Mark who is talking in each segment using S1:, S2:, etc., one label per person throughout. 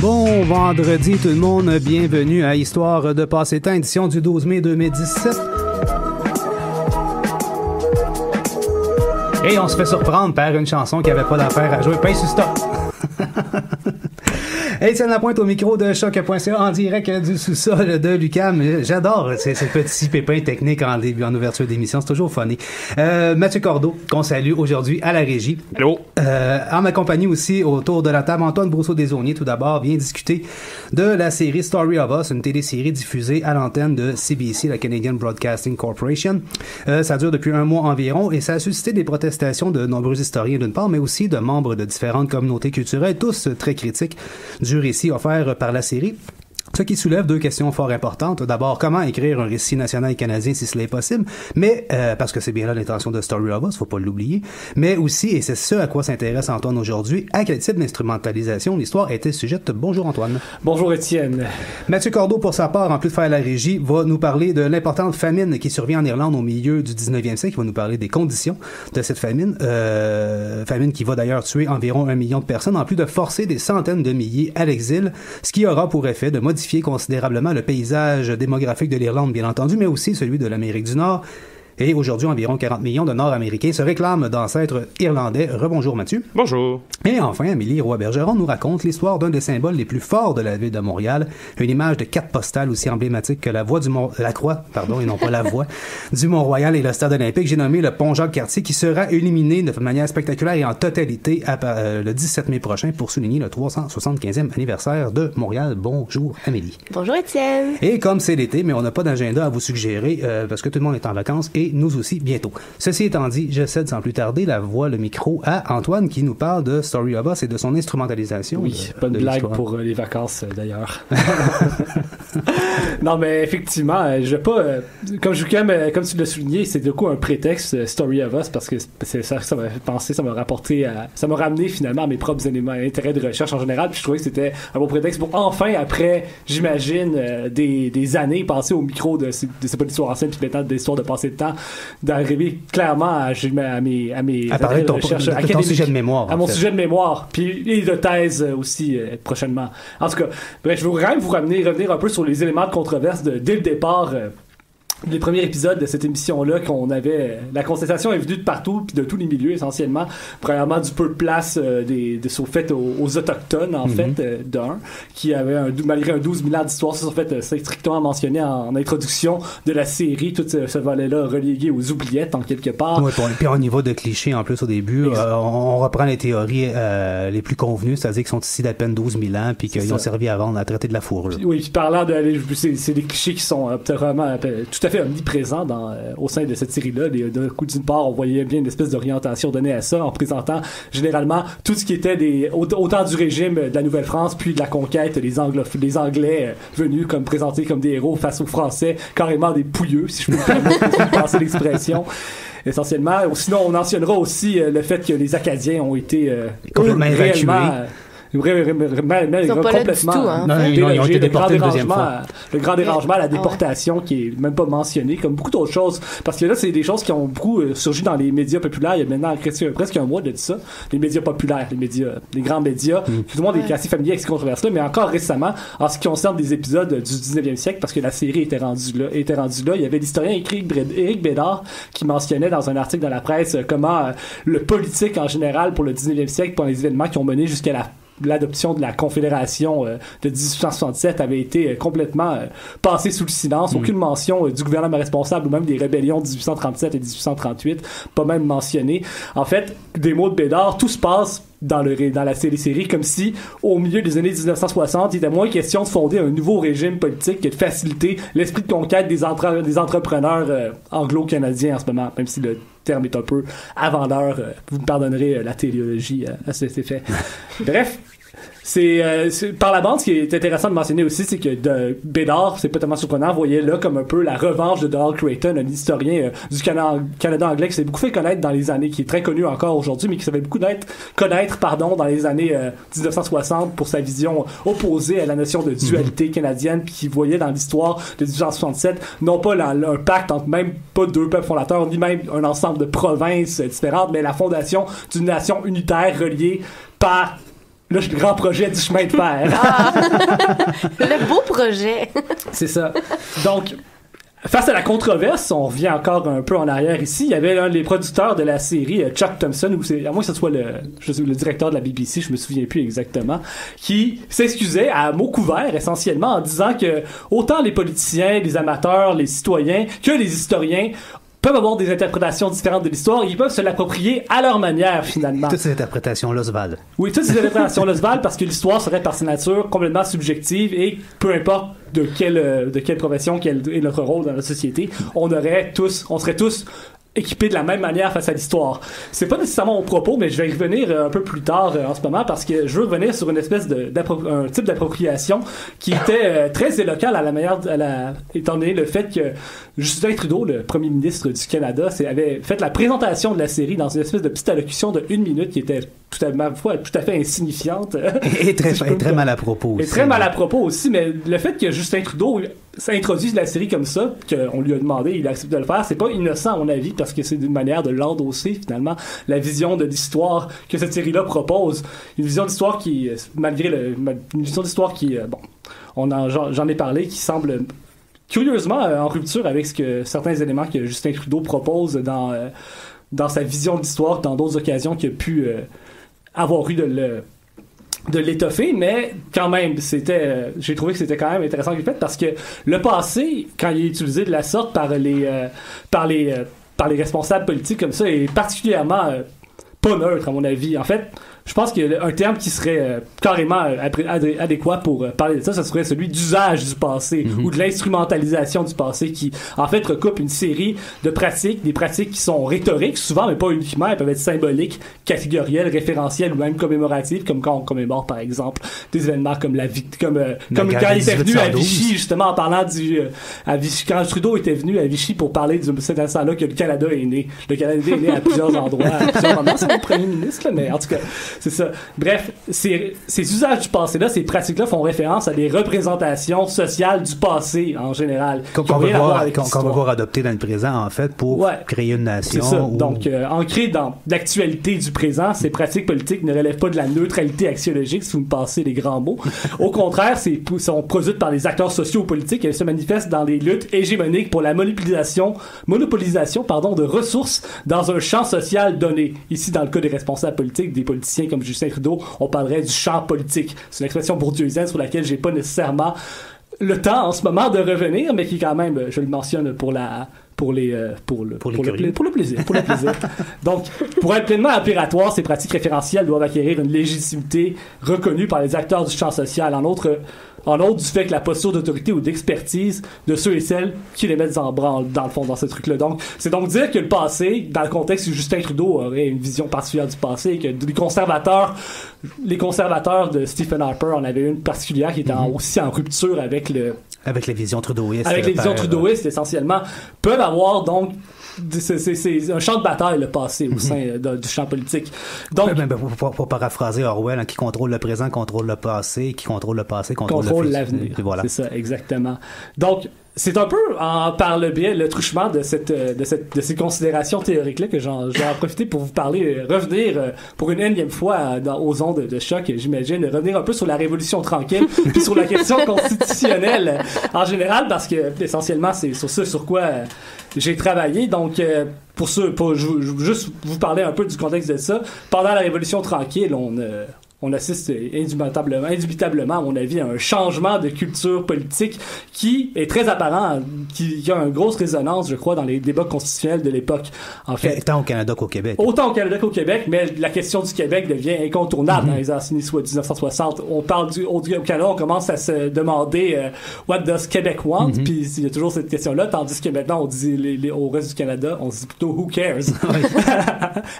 S1: Bon vendredi tout le monde, bienvenue à Histoire de passer temps, édition du 12 mai 2017. Et on se fait surprendre par une chanson qui avait pas d'affaire à jouer. Pince sur stop! Étienne Lapointe au micro de Choc.ca en direct du sous-sol de l'UQAM. J'adore ces petits pépins techniques en ouverture d'émission, c'est toujours funny. Mathieu Cordeau, qu'on salue aujourd'hui à la régie.
S2: Allô.
S1: En ma compagnie aussi autour de la table, Antoine Brousseau-Desaulniers tout d'abord vient discuter de la série Story of Us, une télésérie diffusée à l'antenne de CBC, la Canadian Broadcasting Corporation. Ça dure depuis un mois environ et ça a suscité des protestations de nombreux historiens d'une part, mais aussi de membres de différentes communautés culturelles, tous très critiques du récit offert par la série. Ce qui soulève deux questions fort importantes. D'abord, comment écrire un récit national canadien si cela est possible, mais parce que c'est bien là l'intention de Story of Us, faut pas l'oublier, mais aussi, et c'est ce à quoi s'intéresse Antoine aujourd'hui, à quel type d'instrumentalisation l'histoire était sujette. Bonjour Antoine.
S2: Bonjour Étienne.
S1: Mathieu Cordeau, pour sa part, en plus de faire la régie, va nous parler de l'importante famine qui survient en Irlande au milieu du 19e siècle. Il va nous parler des conditions de cette famine, famine qui va d'ailleurs tuer environ 1 million de personnes, en plus de forcer des centaines de milliers à l'exil, ce qui aura pour effet de modifier considérablement le paysage démographique de l'Irlande, bien entendu, mais aussi celui de l'Amérique du Nord. Et aujourd'hui, environ 40 millions de Nord-Américains se réclament d'ancêtres irlandais. Rebonjour Mathieu.
S2: Bonjour. Et
S1: enfin, Amélie Roy-Bergeron nous raconte l'histoire d'un des symboles les plus forts de la ville de Montréal, une image de carte postale aussi emblématique que la croix, et non pas la voie, du Mont-Royal et le stade olympique. J'ai nommé le pont Jacques-Cartier qui sera illuminé de manière spectaculaire et en totalité le 17 mai prochain pour souligner le 375e anniversaire de Montréal. Bonjour Amélie.
S3: Bonjour Étienne.
S1: Et comme c'est l'été, mais on n'a pas d'agenda à vous suggérer parce que tout le monde est en vacances et nous aussi bientôt. Ceci étant dit, je cède sans plus tarder le micro à Antoine qui nous parle de Story of Us et de son instrumentalisation.
S2: Oui, pas de blague pour les vacances d'ailleurs. Non, mais effectivement, je vais pas, comme tu l'as souligné, c'est du coup un prétexte Story of Us parce que ça m'a fait penser, ça m'a ramené finalement à mes propres intérêts de recherche en général, puis je trouvais que c'était un bon prétexte pour enfin, après, j'imagine, des années passées au micro de c'est pas l'histoire ancienne puis maintenant d'histoire de passer de temps, d'arriver clairement à mes
S1: parler de ton sujet de mémoire.
S2: À mon sujet de mémoire, puis et de thèse aussi prochainement. En tout cas, bref, je veux quand même revenir un peu sur les éléments de controverse dès le départ. Les premiers épisodes de cette émission-là qu'on avait, la contestation est venue de partout puis de tous les milieux essentiellement, premièrement du peu de place faite aux autochtones en fait qui avait malgré un 12 000 ans d'histoire, ça en fait c'est strictement mentionné en introduction de la série, tout ce volet-là relégué aux oubliettes en quelque part.
S1: Oui, puis au niveau de clichés en plus au début, on reprend les théories les plus convenues, c'est-à-dire qu'ils sont ici d'à peine 12 000 ans puis qu'ils ont servi à vendre à traiter de la fourrure.
S2: Puis parlant c'est des clichés qui sont vraiment tout à fait omniprésent au sein de cette série-là. D'un coup, d'une part, on voyait bien une espèce d'orientation donnée à ça en présentant généralement tout ce qui était autant du régime de la Nouvelle-France puis de la conquête, les Anglais venus comme présentés comme des héros face aux Français, carrément des pouilleux, si je peux me permettre de passer l'expression. Essentiellement. Sinon, on mentionnera aussi le fait que les Acadiens ont été
S1: complètement évacués.
S3: Ils sont pas là du tout, hein.
S1: Non, ils ont été déportés une deuxième fois.
S2: Le grand dérangement, la déportation qui est même pas mentionné, comme beaucoup d'autres choses. Parce que là, c'est des choses qui ont beaucoup surgi dans les médias populaires. Il y a maintenant presque un mois de ça. Les médias populaires, les grands médias. Tout le monde est assez familier avec ces controverses-là, mais encore récemment, en ce qui concerne des épisodes du 19e siècle, parce que la série était rendue là, il y avait l'historien Éric Bédard qui mentionnait dans un article dans la presse comment le politique en général pour le 19e siècle, pour les événements qui ont mené jusqu'à l'adoption de la Confédération de 1867 avait été complètement passée sous le silence. Aucune mention du gouvernement responsable ou même des rébellions de 1837 et 1838, pas même mentionné. En fait, des mots de Bédard, tout se passe dans la série comme si, au milieu des années 1960, il était moins question de fonder un nouveau régime politique que de faciliter l'esprit de conquête des entrepreneurs anglo-canadiens en ce moment, même si le terme est un peu avant l'heure. Vous me pardonnerez la théologie à cet effet. Bref. C'est par la bande, ce qui est intéressant de mentionner aussi, c'est que Bédard, c'est pas tellement surprenant, voyait là comme un peu la revanche de Donald Creighton, un historien du Canada anglais qui s'est beaucoup fait connaître dans les années, qui est très connu encore aujourd'hui, mais qui s'avait beaucoup connaître dans les années 1960 pour sa vision opposée à la notion de dualité canadienne, puis qui voyait dans l'histoire de 1867 non pas un pacte entre même pas deux peuples fondateurs, ni même un ensemble de provinces différentes, mais la fondation d'une nation unitaire reliée par Là, le grand projet du chemin de fer.
S3: Le beau projet.
S2: C'est ça. Donc, face à la controverse, on revient encore un peu en arrière ici. Il y avait l'un des producteurs de la série, Chuck Thompson, à moins que ce soit le directeur de la BBC, je me souviens plus exactement, qui s'excusait à mots couverts essentiellement en disant que autant les politiciens, les amateurs, les citoyens que les historiens peuvent avoir des interprétations différentes de l'histoire et ils peuvent se l'approprier à leur manière, finalement.
S1: Toutes ces interprétations-là se valent.
S2: Oui, toutes ces interprétations-là se valent parce que l'histoire serait par sa nature complètement subjective et peu importe de quelle profession, quel est notre rôle dans la société, on serait tous équipés de la même manière face à l'histoire. C'est pas nécessairement mon propos, mais je vais y revenir un peu plus tard en ce moment parce que je veux revenir sur une espèce un type d'appropriation qui était très éloquent à la manière, étant donné le fait que Justin Trudeau, le premier ministre du Canada, avait fait la présentation de la série dans une espèce de petite allocution de 1 minute qui était tout à fait insignifiante.
S1: Et très mal à propos aussi.
S2: Et très mal à propos aussi, mais le fait que Justin Trudeau s'introduise la série comme ça, qu'on lui a demandé, il a accepté de le faire, c'est pas innocent à mon avis, parce que c'est une manière de l'endosser finalement, la vision de l'histoire que cette série-là propose. Une vision d'histoire qui, une vision d'histoire qui, j'en ai parlé, qui semble curieusement en rupture avec certains éléments que Justin Trudeau propose dans sa vision de l'histoire, dans d'autres occasions qu'il a pu avoir eu de l'étoffer, mais quand même, j'ai trouvé que c'était quand même intéressant qu'il fait parce que le passé, quand il est utilisé de la sorte par les responsables politiques comme ça, est particulièrement pas neutre à mon avis. En fait, je pense qu'un terme qui serait carrément adéquat pour parler de ça, ce serait celui d'usage du passé ou de l'instrumentalisation du passé qui, en fait, recoupe une série de pratiques, des pratiques qui sont rhétoriques, souvent, mais pas uniquement, elles peuvent être symboliques, catégorielles, référentielles ou même commémoratives, comme quand on commémore, par exemple, des événements comme comme quand il était venu à Vichy, justement, en parlant à Vichy, quand Trudeau était venu à Vichy pour parler de cet instant-là que le Canada est né. Le Canada est né à plusieurs endroits, à plusieurs moments. C'est mon premier ministre, là, mais en tout cas, c'est ça. Bref, ces usages du passé-là, ces pratiques-là font référence à des représentations sociales du passé, en général.
S1: Qu'on va voir adopter dans le présent, en fait, pour créer une nation.
S2: C'est ça. Donc, ancrées dans l'actualité du présent, ces pratiques politiques ne relèvent pas de la neutralité axiologique, si vous me passez les grands mots. Au contraire, sont produites par des acteurs sociaux ou politiques et elles se manifestent dans des luttes hégémoniques pour la monopolisation de ressources dans un champ social donné. Ici, dans le cas des responsables politiques, des politiciens comme Justin Trudeau, on parlerait du champ politique. C'est une expression bourdieusienne sur laquelle j'ai pas nécessairement le temps en ce moment de revenir, mais qui quand même, je le mentionne pour le plaisir. Donc, pour être pleinement opératoire, ces pratiques référentielles doivent acquérir une légitimité reconnue par les acteurs du champ social, en outre du fait que la posture d'autorité ou d'expertise de ceux et celles qui les mettent en branle, dans le fond, dans ce truc-là. Donc, c'est donc dire que le passé, dans le contexte où Justin Trudeau aurait une vision particulière du passé, et que les conservateurs de Stephen Harper en avaient une particulière qui était aussi en rupture avec
S1: les visions trudeauistes.
S2: Avec les visions trudeauistes, essentiellement, peuvent avoir donc c'est un champ de bataille le passé au sein du champ politique. Donc,
S1: pour paraphraser Orwell, qui contrôle le présent, contrôle le passé, qui contrôle le passé, contrôle
S2: l'avenir.
S1: Voilà.
S2: C'est ça, exactement. Donc, c'est un peu par le biais, le truchement de ces considérations théoriques-là que j'en profiter pour vous parler, revenir pour une énième fois aux ondes de choc, j'imagine, revenir un peu sur la Révolution tranquille, puis sur la question constitutionnelle en général, parce que essentiellement c'est sur ça sur quoi j'ai travaillé. Donc pour juste vous parler un peu du contexte de ça, pendant la Révolution tranquille, on assiste indubitablement, à mon avis, à un changement de culture politique qui est très apparent, qui a une grosse résonance, je crois, dans les débats constitutionnels de l'époque. En fait,
S1: tant au Canada qu'au Québec.
S2: Autant au Canada qu'au Québec, mais la question du Québec devient incontournable dans les années 1960. On parle au Canada, on commence à se demander what does Québec want, puis il y a toujours cette question-là, tandis que maintenant on dit au reste du Canada, on se dit plutôt who cares.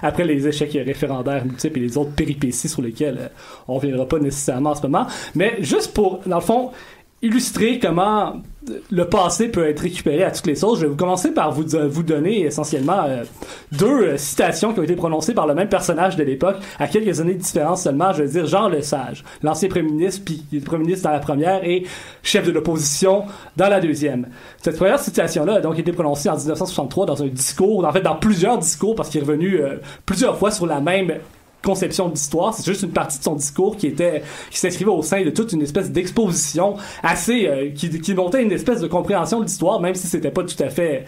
S2: Après les échecs référendaires multiples et les autres péripéties sur lesquelles on ne reviendra pas nécessairement en ce moment, mais juste pour, dans le fond, illustrer comment le passé peut être récupéré à toutes les sauces, je vais commencer par vous donner essentiellement deux citations qui ont été prononcées par le même personnage de l'époque, à quelques années de différence seulement. Je veux dire Jean Lesage, l'ancien premier ministre, puis il est premier ministre dans la première et chef de l'opposition dans la deuxième. Cette première citation-là a donc été prononcée en 1963 dans un discours, en fait dans plusieurs discours, parce qu'il est revenu plusieurs fois sur la même conception de l'histoire, c'est juste une partie de son discours qui s'inscrivait au sein de toute une espèce d'exposition assez qui montait une espèce de compréhension de l'histoire, même si c'était pas tout à fait,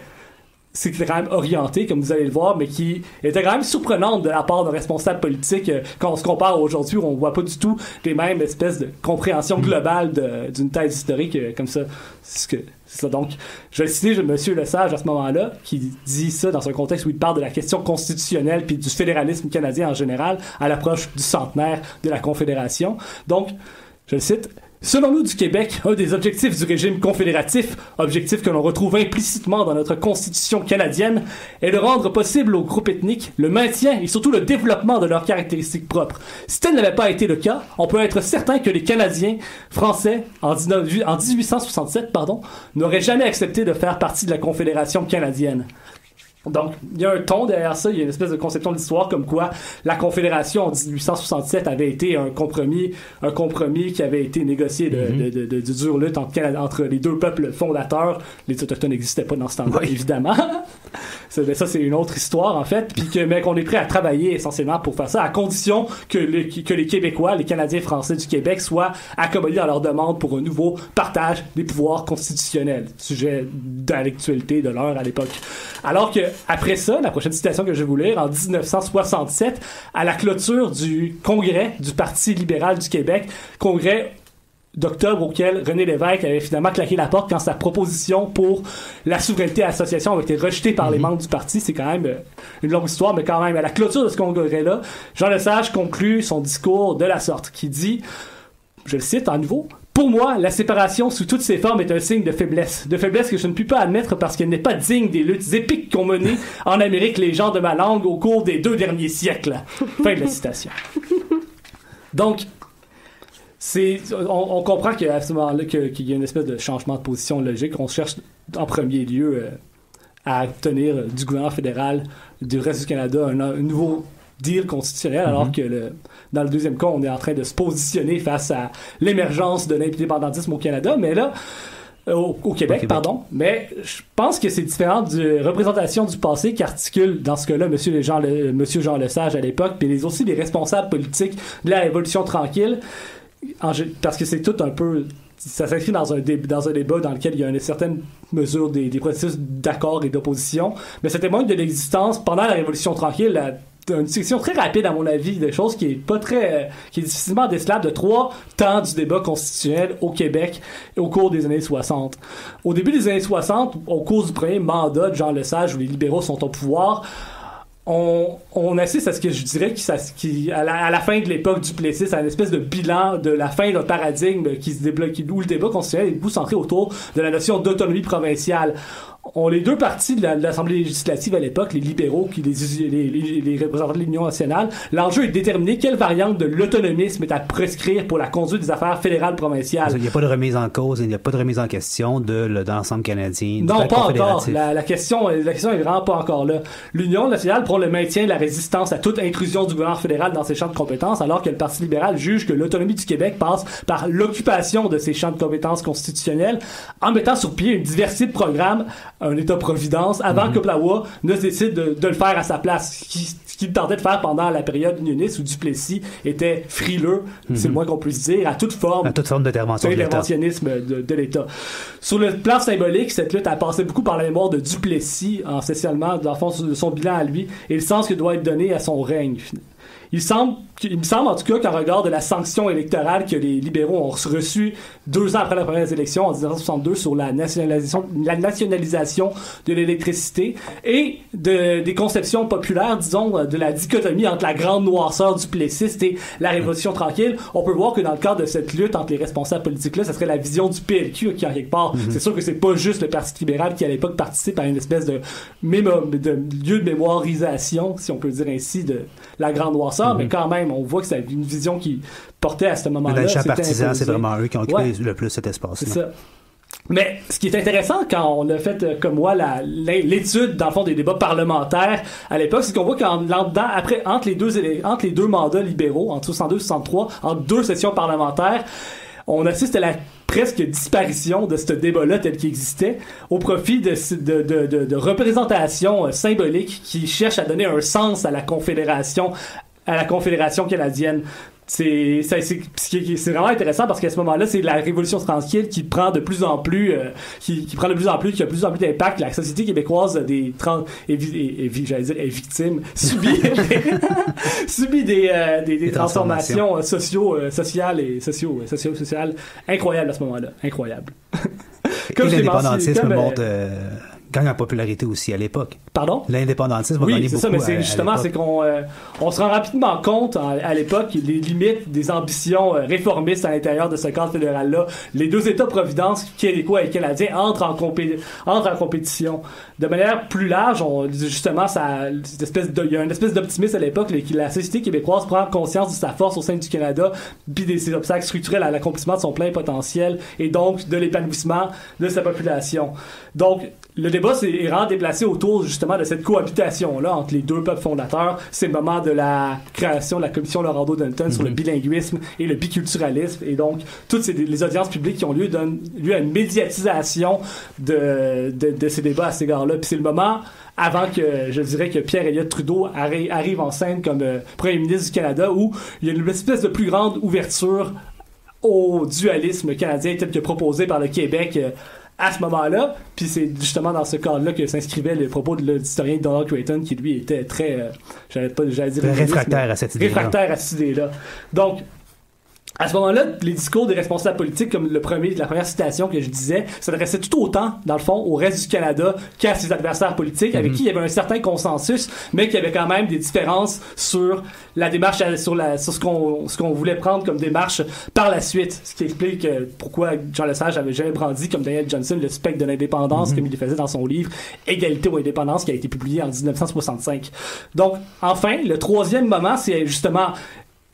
S2: c'était quand même orienté, comme vous allez le voir, mais qui était quand même surprenante de la part de responsables politiques quand on se compare aujourd'hui, où on voit pas du tout les mêmes espèces de compréhension globale d'une thèse historique comme ça. C'est ça. Donc, je vais citer M. Lesage à ce moment-là, qui dit ça dans un contexte où il parle de la question constitutionnelle puis du fédéralisme canadien en général à l'approche du centenaire de la Confédération. Donc, je le cite. Selon nous du Québec, un des objectifs du régime confédératif, objectif que l'on retrouve implicitement dans notre constitution canadienne, est de rendre possible aux groupes ethniques le maintien et surtout le développement de leurs caractéristiques propres. Si tel n'avait pas été le cas, on peut être certain que les Canadiens français, en 1867, n'auraient jamais accepté de faire partie de la Confédération canadienne. Donc, il y a un ton derrière ça, il y a une espèce de conception de l'histoire comme quoi la Confédération en 1867 avait été un compromis qui avait été négocié de dure lutte entre les deux peuples fondateurs. Les Autochtones n'existaient pas dans ce temps-là, évidemment. Ça, c'est une autre histoire, en fait, mais qu'on est prêt à travailler essentiellement pour faire ça, à condition que les Québécois, les Canadiens français du Québec soient accommodés dans leur demande pour un nouveau partage des pouvoirs constitutionnels, sujet d'actualité de l'heure à l'époque. Alors que après ça, la prochaine citation que je vais vous lire, en 1967, à la clôture du congrès du Parti libéral du Québec, congrès d'octobre auquel René Lévesque avait finalement claqué la porte quand sa proposition pour la souveraineté à l'association avait été rejetée par les membres du parti. C'est quand même une longue histoire, mais quand même, à la clôture de ce congrès-là, Jean Lesage conclut son discours de la sorte, qui dit, je le cite à nouveau, « Pour moi, la séparation sous toutes ses formes est un signe de faiblesse que je ne puis pas admettre parce qu'elle n'est pas digne des luttes épiques qu'ont menées en Amérique les gens de ma langue au cours des 2 derniers siècles. » Fin de la citation. Donc, on comprend qu'à ce moment-là, qu'il y a une espèce de changement de position logique. On cherche en premier lieu à obtenir du gouvernement fédéral, du reste du Canada, un nouveau deal constitutionnel, alors que dans le deuxième cas, on est en train de se positionner face à l'émergence de l'indépendantisme au Canada, mais là, au Québec, pardon. Mais je pense que c'est différent de représentation du passé qu'articule, dans ce cas-là, Monsieur Jean Lesage à l'époque, puis aussi les responsables politiques de la Révolution tranquille, parce que c'est tout un peu... Ça s'inscrit dans un débat dans lequel il y a une certaine mesure des processus d'accord et d'opposition, mais ça témoigne de l'existence, pendant la Révolution tranquille, une section très rapide, à mon avis, de choses qui est difficilement décelable, de 3 temps du débat constitutionnel au Québec au cours des années 60. Au début des années 60, au cours du premier mandat de Jean Lesage, où les libéraux sont au pouvoir, on assiste à ce que je dirais à la fin de l'époque du Plessis, à une espèce de bilan de la fin d'un paradigme qui se débloque, où le débat constitutionnel est beaucoup centré autour de la notion d'autonomie provinciale. Les deux partis de l'Assemblée législative à l'époque, les libéraux, les représentants de l'Union nationale, l'enjeu est de déterminer quelle variante de l'autonomisme est à prescrire pour la conduite des affaires fédérales provinciales.
S1: Il n'y a pas de remise en cause, il n'y a pas de remise en question de l'ensemble canadien.
S2: Non, pas encore. La question est vraiment pas encore là. L'Union nationale prône le maintien de la résistance à toute intrusion du gouvernement fédéral dans ses champs de compétences, alors que le Parti libéral juge que l'autonomie du Québec passe par l'occupation de ses champs de compétences constitutionnelles, en mettant sur pied une diversité de programmes, un État-providence, avant qu'Oplawa ne décide de le faire à sa place, ce qu'il tentait de faire pendant la période unioniste où Duplessis était frileux, c'est le moins qu'on puisse dire, à toute forme d'interventionnisme de l'État. Sur le plan symbolique, cette lutte a passé beaucoup par la mémoire de Duplessis, essentiellement, dans le fond, de son bilan à lui, et le sens que doit être donné à son règne. Il me semble en tout cas qu'en regard de la sanction électorale que les libéraux ont reçue 2 ans après la première élection, en 1962, sur la nationalisation de l'électricité et des conceptions populaires, disons, de la dichotomie entre la grande noirceur du Plessis et la Révolution tranquille, on peut voir que dans le cadre de cette lutte entre les responsables politiques-là, ça serait la vision du PLQ qui, en quelque part, c'est sûr que c'est pas juste le Parti libéral qui, à l'époque, participe à une espèce de lieu de mémorisation, si on peut dire ainsi, de la grande noirceur, mais quand même, on voit que c'est une vision qui portait à ce moment-là.
S1: Dans le champ partisan, c'est vraiment eux qui ont occupé le plus cet espace.
S2: C'est ça. Mais ce qui est intéressant quand on a fait, comme moi, l'étude, dans le fond, des débats parlementaires à l'époque, c'est qu'on voit entre les deux mandats libéraux, entre 62 et 63, entre 2 sessions parlementaires, on assiste à la presque disparition de ce débat-là tel qu'il existait au profit de représentations symboliques qui cherchent à donner un sens à la Confédération à la Confédération canadienne. C'est vraiment intéressant parce qu'à ce moment-là, c'est la Révolution tranquille qui prend de plus en plus, qui a de plus en plus d'impact. La société québécoise est victime, subit des transformations sociales et sociales incroyables à ce moment-là. Incroyables.
S1: Comme l'indépendantisme gagne en popularité aussi à l'époque.
S2: Pardon?
S1: L'indépendantisme
S2: oui, c'est ça, mais c'est justement, c'est qu'on on se rend rapidement compte à l'époque les limites des ambitions réformistes à l'intérieur de ce cadre fédéral-là. Les deux États-providence, québécois et canadiens, entrent en compétition. De manière plus large, justement, il y a une espèce d'optimisme à l'époque. La société québécoise prend conscience de sa force au sein du Canada, puis de ses obstacles structurels à l'accomplissement de son plein potentiel, et donc de l'épanouissement de sa population. Donc, le débat s'est vraiment déplacé autour justement de cette cohabitation-là entre les deux peuples fondateurs. C'est le moment de la création de la commission Laurando-Dunton sur le bilinguisme et le biculturalisme. Et donc, toutes les audiences publiques qui ont lieu donnent lieu à une médiatisation de ces débats à cet égard-là. Puis c'est le moment avant que, je dirais, que Pierre-Éliott Trudeau arrive en scène comme premier ministre du Canada, où il y a une espèce de plus grande ouverture au dualisme canadien tel que proposé par le Québec à ce moment-là, puis c'est justement dans ce cadre-là que s'inscrivait le propos de l'historien Donald Creighton, qui lui était très,
S1: réfractaire à cette
S2: idée-là. Donc, à ce moment-là, les discours des responsables politiques, comme la première citation que je disais, s'adressaient tout autant, dans le fond, au reste du Canada qu'à ses adversaires politiques, avec qui il y avait un certain consensus, mais qu'il y avait quand même des différences sur la démarche, sur ce qu'on voulait prendre comme démarche par la suite. Ce qui explique pourquoi Jean Lesage avait jamais brandi, comme Daniel Johnson, le spectre de l'indépendance, comme il le faisait dans son livre Égalité ou indépendance, qui a été publié en 1965. Donc, enfin, le troisième moment, c'est justement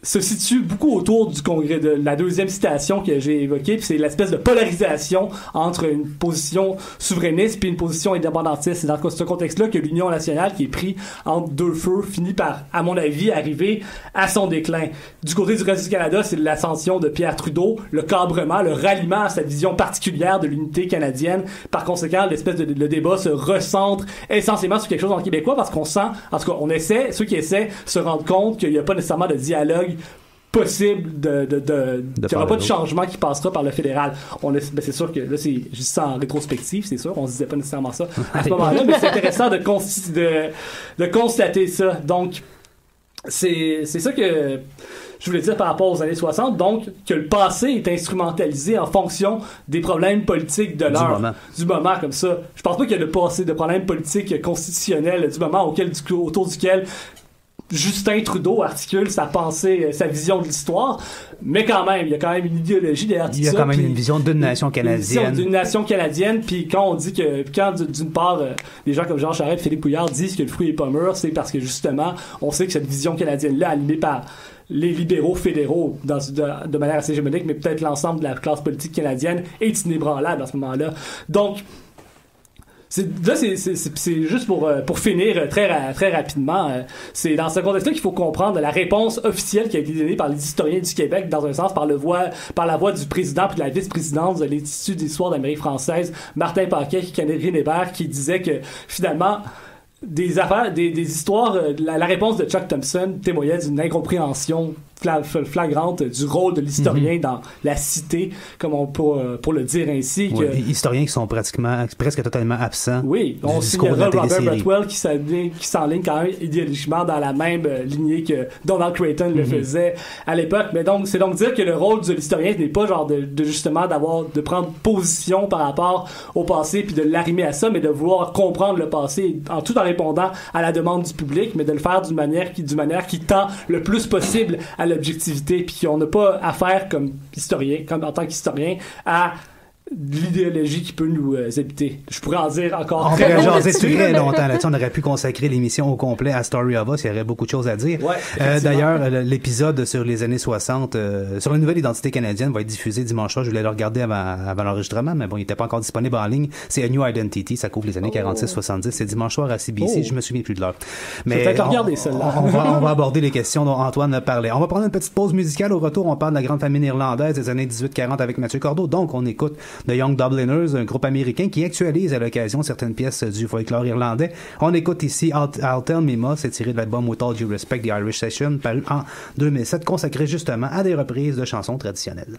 S2: se situe beaucoup autour du congrès de la deuxième citation que j'ai évoquée, puis c'est l'espèce de polarisation entre une position souverainiste puis une position indépendantiste. C'est dans ce contexte-là que l'Union nationale, qui est prise entre deux feux, finit par, à mon avis, arriver à son déclin. Du côté du reste du Canada, c'est l'ascension de Pierre Trudeau, le cabrement, le ralliement à sa vision particulière de l'unité canadienne. Par conséquent, le débat se recentre essentiellement sur quelque chose en québécois, parce qu'on sent, en tout cas, ceux qui essaient se rendent compte qu'il n'y a pas nécessairement de dialogue possible qu'il n'y aura pas de changement qui passera par le fédéral. C'est sûr que là, c'est juste ça en rétrospective, c'est sûr, on se disait pas nécessairement ça à ce moment-là, mais c'est intéressant de constater ça. Donc, c'est ça que je voulais dire par rapport aux années 60, donc que le passé est instrumentalisé en fonction des problèmes politiques de l'heure, du moment comme ça. Je pense pas qu'il y a de problèmes politiques constitutionnels du moment autour duquel Justin Trudeau articule sa pensée, sa vision de l'histoire, mais quand même, il y a quand même une idéologie derrière tout ça.
S1: Il y a quand même une vision d'une nation canadienne.
S2: D'une nation canadienne, puis quand on dit d'une part, des gens comme Jean Charest et Philippe Couillard disent que le fruit est pas mûr, c'est parce que justement, on sait que cette vision canadienne-là, animée par les libéraux fédéraux de manière assez hégémonique, mais peut-être l'ensemble de la classe politique canadienne, est inébranlable à ce moment-là. Donc, c'est juste pour finir très rapidement. C'est dans ce contexte-là qu'il faut comprendre la réponse officielle qui a été donnée par les historiens du Québec, dans un sens par la voix du président puis de la vice-présidente de l'Institut d'histoire d'Amérique française, Martin Paquet, René Hébert, qui disait que finalement des histoires, la réponse de Chuck Thompson témoignait d'une incompréhension flagrante du rôle de l'historien dans la cité, comme on peut pour le dire ainsi.
S1: Ouais, des historiens qui sont presque totalement absents.
S2: Oui, on signalera Robert Bretwell qui s'enligne quand même idéologiquement dans la même lignée que Donald Creighton le faisait à l'époque. Mais donc, c'est donc dire que le rôle de l'historien n'est pas genre de justement de prendre position par rapport au passé puis de l'arrimer à ça, mais de vouloir comprendre le passé tout en répondant à la demande du public, mais de le faire d'une manière qui tend le plus possible à l'objectivité, puis on n'a pas affaire comme en tant qu'historien, à l'idéologie qui peut nous habiter. Je pourrais en dire encore très
S1: longtemps là-dessus. On aurait pu consacrer l'émission au complet à Story of Us. Il y aurait beaucoup de choses à dire.
S2: Ouais,
S1: d'ailleurs, l'épisode sur les années 60, sur la nouvelle identité canadienne, va être diffusé dimanche soir. Je voulais le regarder avant l'enregistrement, mais bon, il n'était pas encore disponible en ligne. C'est A New Identity. Ça couvre les années 46-70. C'est dimanche soir à CBC. Je me souviens plus de l'heure. Mais
S2: peut-être regarder celle-là.
S1: On va aborder les questions dont Antoine parlait. On va prendre une petite pause musicale. Au retour, on parle de la grande famine irlandaise des années 1840 avec Mathieu Cordeau. Donc, on écoute The Young Dubliners, un groupe américain qui actualise à l'occasion certaines pièces du folklore irlandais. On écoute ici I'll Tell Me Ma, c'est tiré de l'album With All Due Respect, The Irish Session, paru en 2007, consacré justement à des reprises de chansons traditionnelles.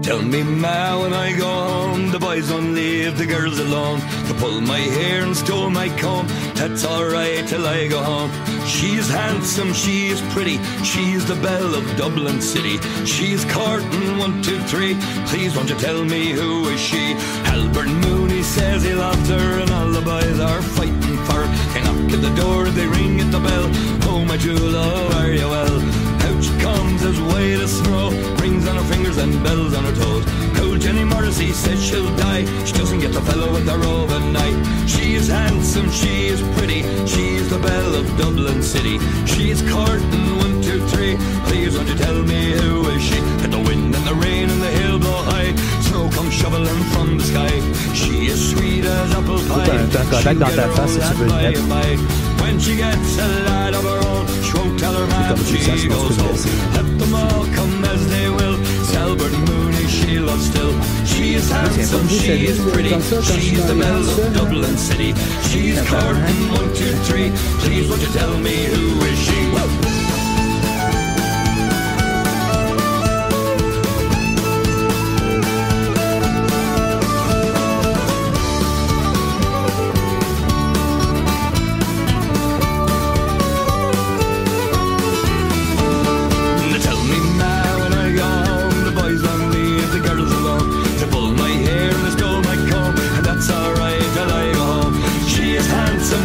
S4: Tell me, ma, when I go home, the boys won't leave the girls alone to pull my hair and stole my comb. That's alright till I go home. She's handsome, she is pretty, she's the belle of Dublin City. She's courting 1, 2, 3. Please won't you tell me who is she? Albert Mooney says he loves her, and all the boys are fighting for her. They knock at the door, they ring at the bell. Oh my jewel, oh are you well? Out she comes as white as snow, rings on her fingers and bells on her toes. Old Jenny Morrissey says she'll die, she doesn't get the fellow with the robe at night. She is handsome, she is pretty, she is the belle of Dublin City. She is courting 1, 2, 3. Please won't you tell me who is she? Let the wind and the rain and the hill blow high, snow comes shoveling from the sky. She is sweet as apple pie. She'll get her own lad by and by. When she gets a lad of her own, she won't tell her man she goes home. Let them all come as they will. Albert Mooney she loves still. She is handsome, she is pretty, she is the belle of Dublin City. She is courting 1, 2, 3. Please won't you tell me who is she?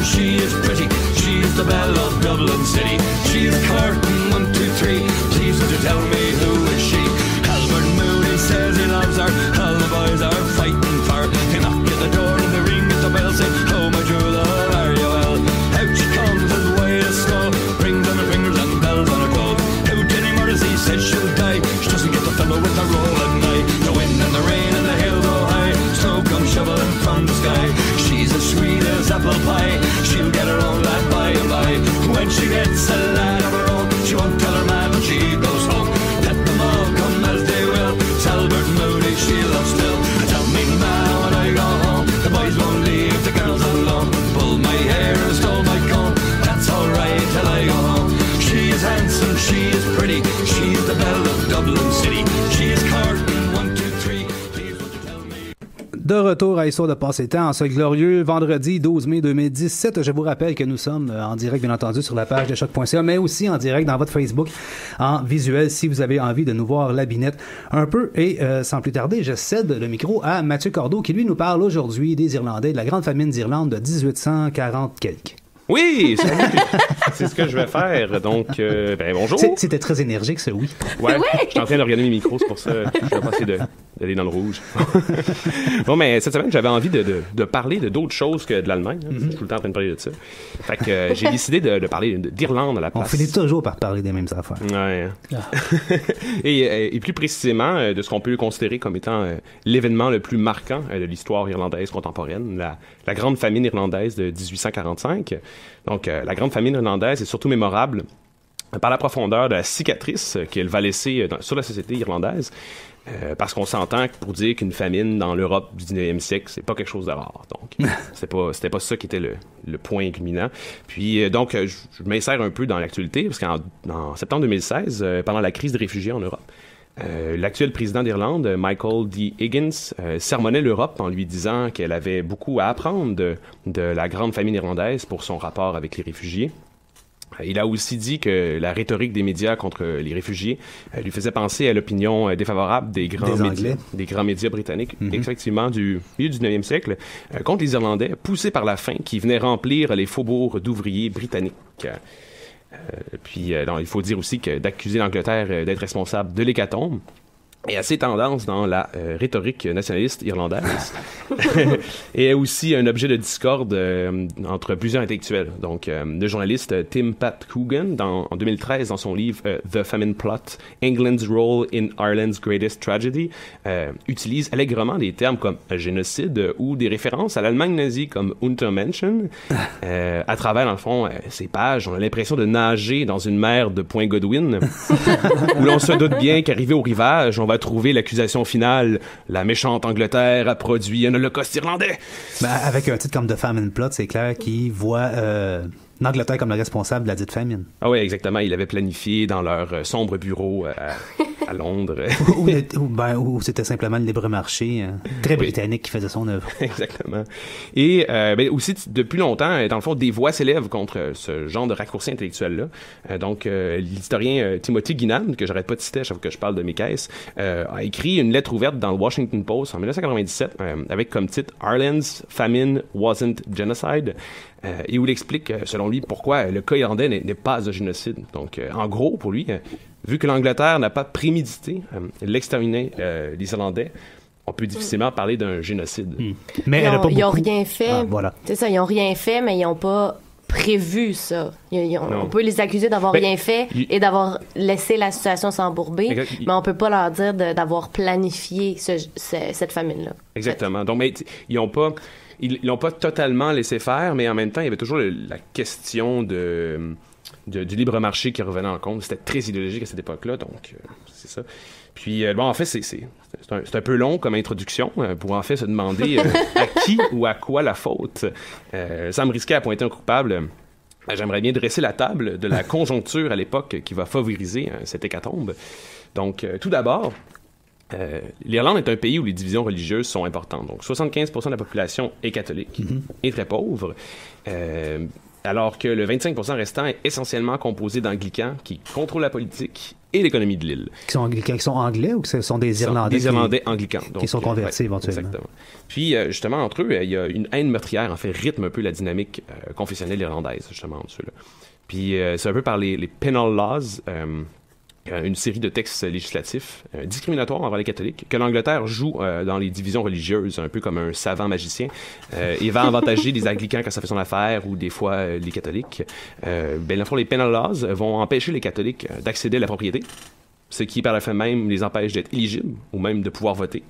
S4: She is pretty, she is the belle of Dublin City. She is courting 1, 2, 3. Please would you tell me who is she? Albert Mooney says he loves her, all the boys are fighting for her. They knock at the door and they ring at the bell, say, oh my jewel, oh are you well? Out she comes as white as snow, rings on her fingers and bells on her clothes. Out Jenny Morrissey says she'll die, she doesn't get the fellow with the roll at night. The wind and the rain and the hill go high, snow comes shoveling from the sky. She's as sweet as apple pie, she'll get her own lad by and by. When she gets a lad of her own, she won't tell her man when she goes home. Let them all come as they will, Albert Mooney she loves still. Tell me now when I go home, the boys won't leave the girls alone. Pull my hair and stole my comb, that's alright till I go home. She is handsome, she is pretty, she is the belle of Dublin City. She is courting 1, 2, 3. Please won't you tell me.
S1: De retour à Histoire de passer temps en ce glorieux vendredi 12 mai 2017. Je vous rappelle que nous sommes en direct, bien entendu, sur la page de choc.ca, mais aussi en direct dans votre Facebook en visuel si vous avez envie de nous voir la binette un peu. Et sans plus tarder, je cède le micro à Mathieu Cordeau qui, lui, nous parle aujourd'hui des Irlandais, de la grande famine d'Irlande de 1840 quelques.
S5: Oui, c'est ce que je vais faire. Donc, bonjour.
S1: C'était très énergique, ce oui.
S5: Ouais, je suis en train de regarder mes micros, c'est pour ça que je vais passer d'aller dans le rouge. Bon, mais cette semaine, j'avais envie de parler de d'autres choses que de l'Allemagne. Hein. Je suis tout le temps en train de parler de ça. Fait que j'ai décidé de parler d'Irlande à la place.
S1: On finit toujours par parler des mêmes affaires.
S5: Ouais. Et plus précisément, de ce qu'on peut considérer comme étant l'événement le plus marquant de l'histoire irlandaise contemporaine, la grande famine irlandaise de 1845. Donc, la grande famine irlandaise est surtout mémorable par la profondeur de la cicatrice qu'elle va laisser sur la société irlandaise, parce qu'on s'entend pour dire qu'une famine dans l'Europe du 19e siècle, c'est pas quelque chose de rare. Donc, c'était pas ça qui était le point culminant. Puis, donc, je m'insère un peu dans l'actualité, parce qu'en septembre 2016, pendant la crise des réfugiés en Europe, l'actuel président d'Irlande, Michael D. Higgins, sermonnait l'Europe en lui disant qu'elle avait beaucoup à apprendre de la grande famine irlandaise pour son rapport avec les réfugiés. Il a aussi dit que la rhétorique des médias contre les réfugiés lui faisait penser à l'opinion défavorable des grands médias britanniques, effectivement, du milieu du 19e siècle, contre les Irlandais, poussés par la faim, qui venaient remplir les faubourgs d'ouvriers britanniques. Puis, il faut dire aussi que d'accuser l'Angleterre d'être responsable de l'hécatombe, et assez tendance dans la rhétorique nationaliste irlandaise et aussi un objet de discorde entre plusieurs intellectuels. Donc, le journaliste Tim Pat Coogan, en 2013, dans son livre The Famine Plot, England's Role in Ireland's Greatest Tragedy, utilise allègrement des termes comme génocide ou des références à l'Allemagne nazie comme Untermenschen. À travers, dans le fond, ces pages, on a l'impression de nager dans une mer de Point Godwin où l'on se doute bien qu'arrivé au rivage, on va trouver l'accusation finale. La méchante Angleterre a produit un holocauste irlandais.
S1: Ben, avec un titre comme The Famine Plot, c'est clair qu'il voit l'Angleterre comme le responsable de la dite famine.
S5: Ah oui, exactement. Ils l'avaient planifié dans leur sombre bureau à Londres.
S1: ou c'était simplement le libre marché très britannique qui faisait son œuvre.
S5: Exactement. Et aussi, depuis longtemps, dans le fond, des voix s'élèvent contre ce genre de raccourci intellectuel-là. Donc, l'historien Timothy Guinan, que j'arrête pas de citer à chaque fois que je parle de mes caisses, a écrit une lettre ouverte dans le Washington Post en 1997 avec comme titre « Ireland's famine wasn't genocide ». Et où il explique, selon lui, pourquoi le cas irlandais n'est pas un génocide. Donc, en gros, pour lui, vu que l'Angleterre n'a pas prémédité l'exterminer les Irlandais, on peut difficilement parler d'un génocide.
S3: Mais ils n'ont rien fait.
S1: Ah, voilà.
S3: C'est ça, ils n'ont rien fait, mais ils n'ont pas prévu ça. On peut les accuser d'avoir rien fait et d'avoir laissé la situation s'embourber, mais on peut pas leur dire d'avoir planifié cette famine-là.
S5: Exactement. Donc, mais ils n'ont pas... Ils l'ont pas totalement laissé faire, mais en même temps, il y avait toujours la question du libre marché qui revenait en compte. C'était très idéologique à cette époque-là, donc c'est ça. Puis, en fait, c'est un peu long comme introduction pour en fait se demander à qui ou à quoi la faute. Sans me risquer à pointer un coupable, j'aimerais bien dresser la table de la conjoncture à l'époque qui va favoriser cette hécatombe. Donc, tout d'abord, l'Irlande est un pays où les divisions religieuses sont importantes. Donc, 75% de la population est catholique et très pauvre, alors que le 25% restant est essentiellement composé d'anglicans qui contrôlent la politique et l'économie de l'île.
S1: Qui sont anglais ou que ce sont des Irlandais?
S5: Des Irlandais anglicans. Donc,
S1: qui sont convertis éventuellement.
S5: Exactement. Puis, justement, entre eux, il y a une haine meurtrière, en fait, rythme un peu la dynamique confessionnelle irlandaise, justement, entre ceux-là. Puis, c'est un peu par les penal laws, une série de textes législatifs discriminatoires envers les catholiques que l'Angleterre joue dans les divisions religieuses, un peu comme un savant magicien, et va avantager les anglicans quand ça fait son affaire ou des fois les catholiques. Les penal laws vont empêcher les catholiques d'accéder à la propriété, ce qui par la fin même les empêche d'être éligibles ou même de pouvoir voter,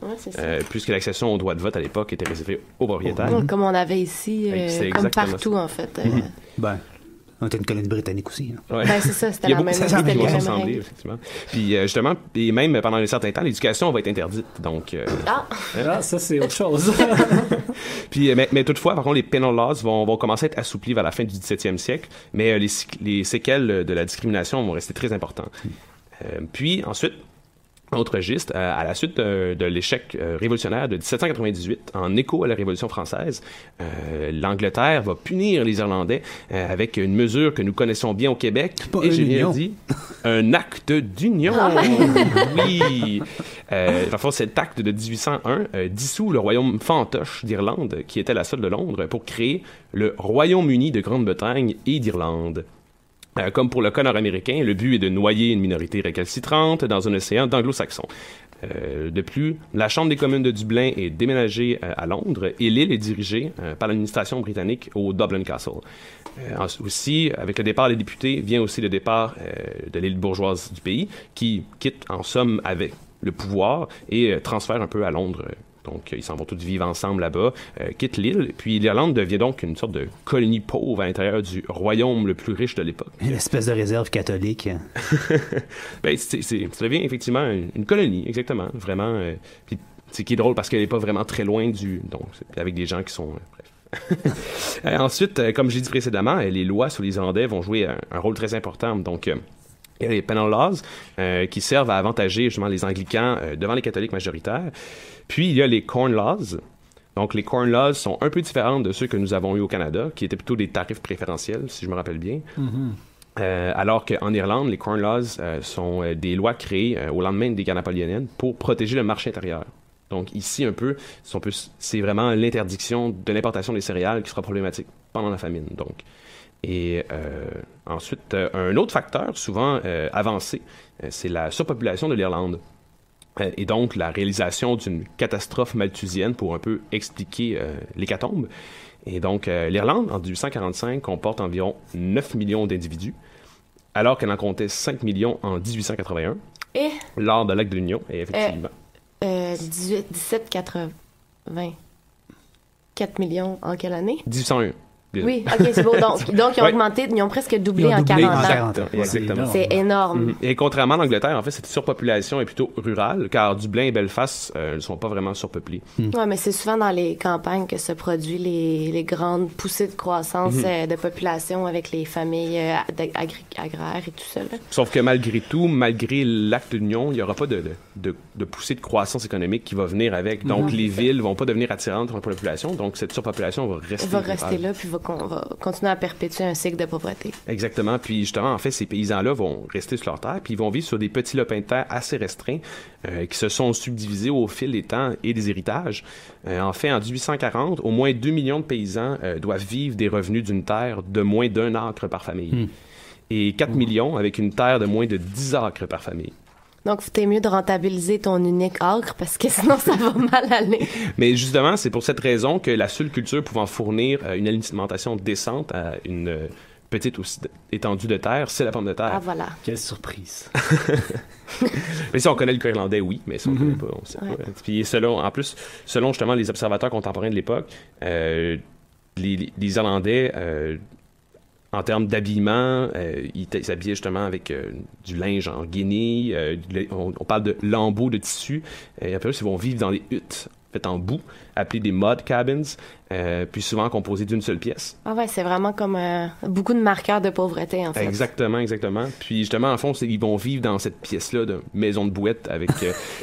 S5: puisque l'accession au droit de vote à l'époque était réservée aux propriétaires.
S3: Comme on avait ici, comme partout en fait.
S1: On était une colonie britannique aussi.
S3: Hein. Ouais. Ben, c'est ça, c'était la même règle.
S5: Effectivement. Puis justement, et même pendant un certain temps, l'éducation va être interdite. Donc,
S2: ça, c'est autre chose.
S5: Puis, mais toutefois, par contre, les penal laws vont commencer à être assouplis vers la fin du 17e siècle, mais les séquelles de la discrimination vont rester très importantes. Puis, ensuite, autre registre, à la suite de l'échec révolutionnaire de 1798, en écho à la Révolution française, l'Angleterre va punir les Irlandais avec une mesure que nous connaissons bien au Québec, et j'ai bien dit, un acte d'union. Oui! Enfin, cet acte de 1801 dissout le royaume fantoche d'Irlande, qui était la seule de Londres, pour créer le Royaume-Uni de Grande-Bretagne et d'Irlande. Comme pour le cas nord-américain, le but est de noyer une minorité récalcitrante dans un océan d'anglo-saxons. De plus, la Chambre des communes de Dublin est déménagée à Londres et l'île est dirigée par l'administration britannique au Dublin Castle. Aussi, avec le départ des députés, vient aussi le départ de l'île bourgeoise du pays, qui quitte en somme avec le pouvoir et transfère un peu à Londres. Donc, ils s'en vont tous vivre ensemble là-bas, quittent l'île. Puis, l'Irlande devient donc une sorte de colonie pauvre à l'intérieur du royaume le plus riche de l'époque.
S1: Une espèce de réserve catholique.
S5: Ça devient effectivement une colonie, exactement. Vraiment. Puis, c'est qui est drôle parce qu'elle n'est pas vraiment très loin donc, avec des gens qui sont... bref. Ensuite, comme j'ai dit précédemment, les lois sur les Irlandais vont jouer un rôle très important. Donc... il y a les penal laws qui servent à avantager justement les anglicans devant les catholiques majoritaires. Puis il y a les corn laws. Donc les corn laws sont un peu différents de ceux que nous avons eu au Canada, qui étaient plutôt des tarifs préférentiels, si je me rappelle bien. Alors qu'en Irlande, les corn laws sont des lois créées au lendemain des guerres napoléoniennes pour protéger le marché intérieur. Donc ici, c'est vraiment l'interdiction de l'importation des céréales qui sera problématique pendant la famine. Donc. Et ensuite, un autre facteur souvent avancé, c'est la surpopulation de l'Irlande. et donc la réalisation d'une catastrophe malthusienne pour un peu expliquer l'hécatombe. Et donc, l'Irlande, en 1845, comporte environ 9 millions d'individus, alors qu'elle en comptait 5 millions en 1881, lors de l'acte de l'Union, et effectivement.
S3: 1780. 4 millions en quelle année?
S5: 1801.
S3: Oui, ok, c'est beau. Donc ils ont augmenté, ils ont presque doublé en 40 ans.
S5: Exactement.
S3: C'est énorme.
S5: Et contrairement à l'Angleterre, en fait, cette surpopulation est plutôt rurale, car Dublin et Belfast ne sont pas vraiment surpeuplés.
S3: Oui, mais c'est souvent dans les campagnes que se produisent les grandes poussées de croissance de population avec les familles agraires et tout ça. Là.
S5: Sauf que malgré tout, malgré l'acte d'union, il n'y aura pas de poussée de croissance économique qui va venir avec. Donc, les villes ne vont pas devenir attirantes pour la population. Donc, cette surpopulation va rester
S3: là, puis qu'on va continuer à perpétuer un cycle de pauvreté.
S5: Exactement. Puis justement, en fait, ces paysans-là vont rester sur leur terre, puis ils vont vivre sur des petits lopins de terre assez restreints qui se sont subdivisés au fil des temps et des héritages. En fait, en 1840, au moins 2 millions de paysans doivent vivre des revenus d'une terre de moins d'1 acre par famille. Et 4 millions avec une terre de moins de 10 acres par famille.
S3: Donc, c'était mieux de rentabiliser ton unique acre parce que sinon, ça va mal aller.
S5: Mais justement, c'est pour cette raison que la seule culture pouvant fournir une alimentation décente à une petite étendue de terre, c'est la pomme de terre.
S3: Ah, voilà.
S2: Quelle surprise.
S5: Mais si on connaît le cas irlandais, oui, mais si on ne connaît pas, on sait pas. Puis selon justement les observateurs contemporains de l'époque, les Irlandais... en termes d'habillement, ils s'habillaient justement avec du linge en guenille. On parle de lambeaux de tissu. Et après, ils vont vivre dans des huttes faites en boue, appelées des mud cabins, puis souvent composées d'une seule pièce.
S3: Ah ouais, c'est vraiment comme beaucoup de marqueurs de pauvreté, en fait.
S5: Exactement. Puis justement, en fond, ils vont vivre dans cette pièce-là de maison de bouette avec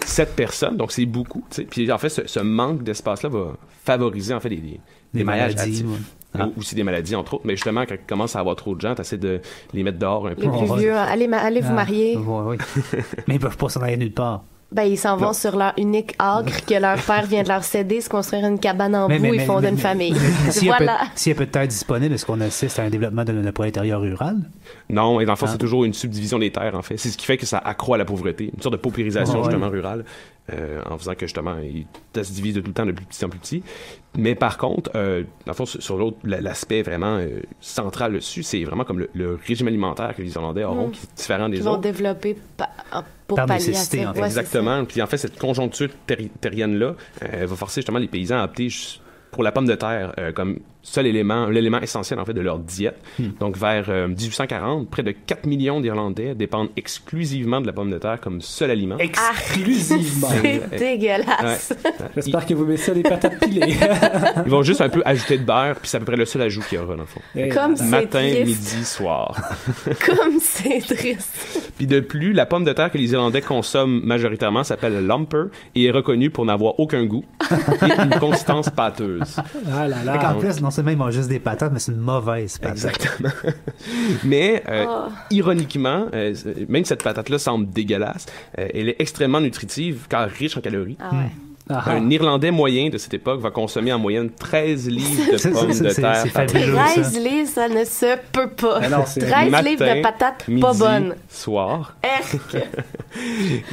S5: 7 personnes. Donc, c'est beaucoup. T'sais. Puis en fait, ce manque d'espace-là va favoriser en fait des mariages actifs. Aussi des maladies, entre autres. Mais justement, quand tu commences à avoir trop de gens, tu essaies de les mettre dehors un peu.
S3: Les plus vieux, allez vous marier.
S1: Oui. Mais ils peuvent pas s'en aller nulle part.
S3: Ben, ils s'en vont sur leur unique acre que leur père vient de leur céder, se construire une cabane en boue et fonder une famille.
S1: S'il y a peu de terre disponible, est-ce qu'on assiste à un développement de le prolétariat rural?
S5: Non, et dans le fond, c'est toujours une subdivision des terres, en fait. C'est ce qui fait que ça accroît la pauvreté. Une sorte de paupérisation, justement, rurale. En faisant que, justement, ça se divise de tout le temps de plus petit en plus petit. Mais par contre, dans le fond, sur l'autre, l'aspect vraiment central dessus, c'est vraiment comme le régime alimentaire que les Irlandais auront, qui est différent des autres.
S3: Ils vont développer pour
S1: par
S3: pallier
S1: nécessité,
S3: à ça.
S1: en fait.
S5: Exactement. Puis en fait, cette conjoncture terrienne-là va forcer justement les paysans à opter pour la pomme de terre comme seul élément, l'élément essentiel en fait de leur diète. Donc vers 1840, près de 4 millions d'Irlandais dépendent exclusivement de la pomme de terre comme seul aliment.
S2: Exclusivement.
S3: C'est dégueulasse.
S2: J'espère que vous mettez ça des patates pilées.
S5: Ils vont juste un peu ajouter de beurre, puis c'est à peu près le seul ajout qu'il y aura dans le fond.
S3: Comme c'est
S5: Matin,
S3: triste.
S5: midi, soir.
S3: Comme c'est triste.
S5: Puis de plus, la pomme de terre que les Irlandais consomment majoritairement s'appelle le lumper et est reconnue pour n'avoir aucun goût et une consistance pâteuse.
S2: Ah là là.
S1: En plus, non seulement ils mangent juste des patates, mais c'est une mauvaise patate.
S5: Exactement. Mais, ironiquement, même si cette patate-là semble dégueulasse, elle est extrêmement nutritive car riche en calories.
S3: Ah ouais.
S5: Un Irlandais moyen de cette époque va consommer en moyenne 13 livres de pommes de terre.
S1: C'est fabuleux, ça.
S3: 13 livres, ça ne se peut pas.
S2: Mais non, c'est
S3: 13
S5: matin,
S3: livres de patates
S5: midi,
S3: pas bonnes.
S5: Soir.
S3: Erk.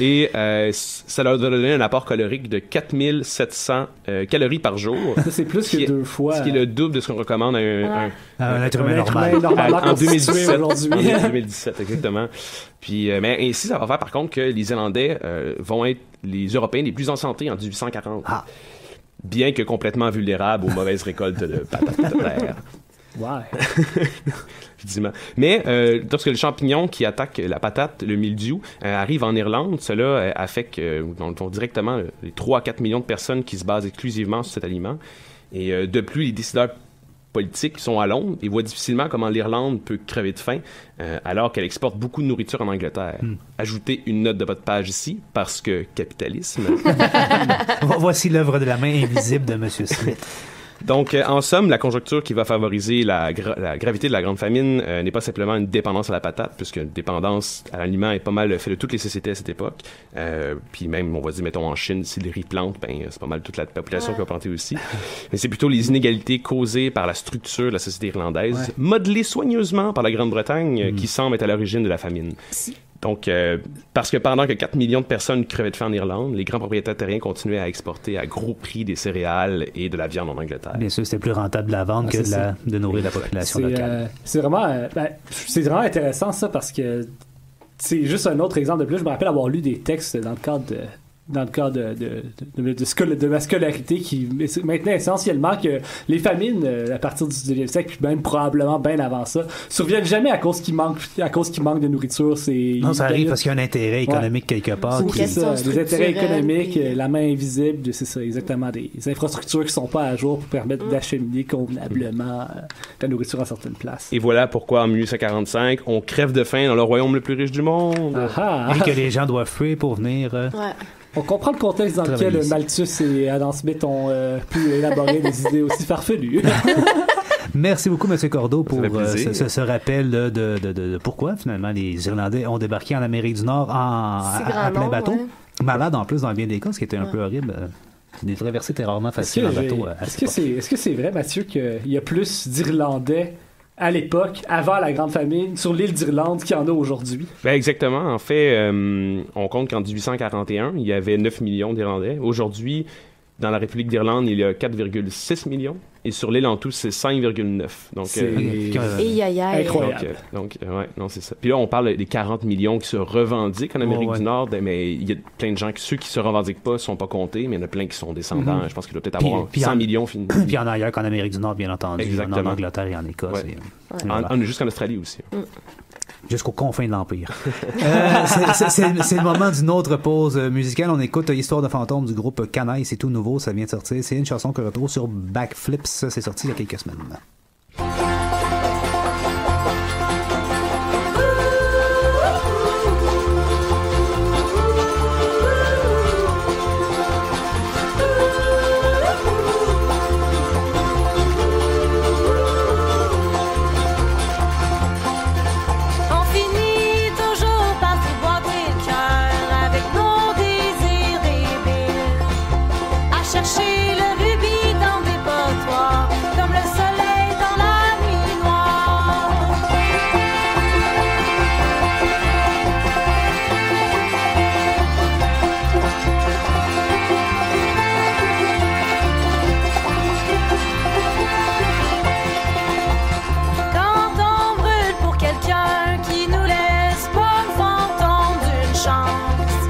S5: Et ça leur donne un apport calorique de 4700 calories par jour.
S2: Ça, c'est plus que 2 fois.
S5: Ce qui est le double de ce qu'on recommande à
S1: Un être humain normal.
S5: en 2017.
S2: Aujourd'hui.
S5: En 2017, exactement. Puis, mais ici, ça va faire par contre que les Irlandais vont être les Européens les plus en santé en 1840. Bien que complètement vulnérables aux mauvaises récoltes de patates de terre.
S2: Ouais.
S5: Effectivement. Mais lorsque le champignon qui attaque la patate, le mildiou, arrive en Irlande, cela affecte directement les 3 à 4 millions de personnes qui se basent exclusivement sur cet aliment. Et de plus, les décideurs politiques sont à Londres et voient difficilement comment l'Irlande peut crever de faim alors qu'elle exporte beaucoup de nourriture en Angleterre. Ajoutez une note de votre page ici, parce que capitalisme.
S1: Voici l'œuvre de la main invisible de M. Smith.
S5: Donc, en somme, la conjoncture qui va favoriser la gravité de la grande famine n'est pas simplement une dépendance à la patate, puisque une dépendance à l'aliment est pas mal fait de toutes les sociétés à cette époque. Puis même, on va dire, mettons, en Chine, si les riz plantent, ben, c'est pas mal toute la population qui va planter aussi. Mais c'est plutôt les inégalités causées par la structure de la société irlandaise, modelée soigneusement par la Grande-Bretagne, qui semble être à l'origine de la famine. Donc, parce que pendant que 4 millions de personnes crevaient de faim en Irlande, les grands propriétaires terriens continuaient à exporter à gros prix des céréales et de la viande en Angleterre.
S1: Bien sûr, c'était plus rentable de la vendre que de nourrir la population locale.
S2: C'est vraiment intéressant ça parce que c'est juste un autre exemple de plus. Je me rappelle avoir lu des textes dans le cadre de ma scolarité qui maintenait essentiellement que les famines à partir du 19e siècle puis même probablement bien avant ça surviennent jamais à cause qu'il manque de nourriture.
S1: Non, ça arrive parce qu'il y a un intérêt économique quelque part.
S2: C'est ça, des intérêts économiques, la main invisible, c'est ça exactement, des infrastructures qui sont pas à jour pour permettre d'acheminer convenablement la nourriture à certaines places.
S5: Et voilà pourquoi en 1845 on crève de faim dans le royaume le plus riche du monde.
S1: Et que les gens doivent fuir pour venir
S2: On comprend le contexte dans lequel Malthus et Adam Smith ont pu élaborer des idées aussi farfelues.
S1: Merci beaucoup, M. Cordeau, pour ce rappel de pourquoi, finalement, les Irlandais ont débarqué en Amérique du Nord à plein bateau. Ouais. Malade, en plus, dans bien des cas, ce qui était un peu horrible. Les traversées étaient rarement faciles en bateau.
S2: Est-ce que c'est vrai, Mathieu, qu'il y a plus d'Irlandais à l'époque, avant la Grande Famine, sur l'île d'Irlande qu'il y en a aujourd'hui?
S5: Ben exactement. En fait, on compte qu'en 1841, il y avait 9 millions d'Irlandais. Aujourd'hui, dans la République d'Irlande, il y a 4,6 millions. Et sur l'île en tout, c'est 5,9. Donc,
S2: c'est incroyable.
S5: Donc, ouais, non, c'est ça. Puis là, on parle des 40 millions qui se revendiquent en Amérique du Nord, mais il y a plein de gens ceux qui se revendiquent pas sont pas comptés, mais il y en a plein qui sont descendants. Je pense qu'il doit peut-être avoir 100 millions. Puis
S1: il y en a ailleurs qu'en Amérique du Nord, bien entendu.
S5: Exactement.
S1: En Angleterre et en Écosse.
S5: Ouais. Jusqu'en Australie aussi.
S1: Jusqu'aux confins de l'Empire. C'est le moment d'une autre pause musicale. On écoute Histoire de fantôme du groupe Canaille. C'est tout nouveau, ça vient de sortir. C'est une chanson que l'on retrouve sur Backflips. C'est sorti il y a quelques semaines.
S6: Chercher le rubis dans des bottoirs, comme le soleil dans la nuit noire. Quand on brûle pour quelqu'un qui nous laisse pas le fantôme d'une chance,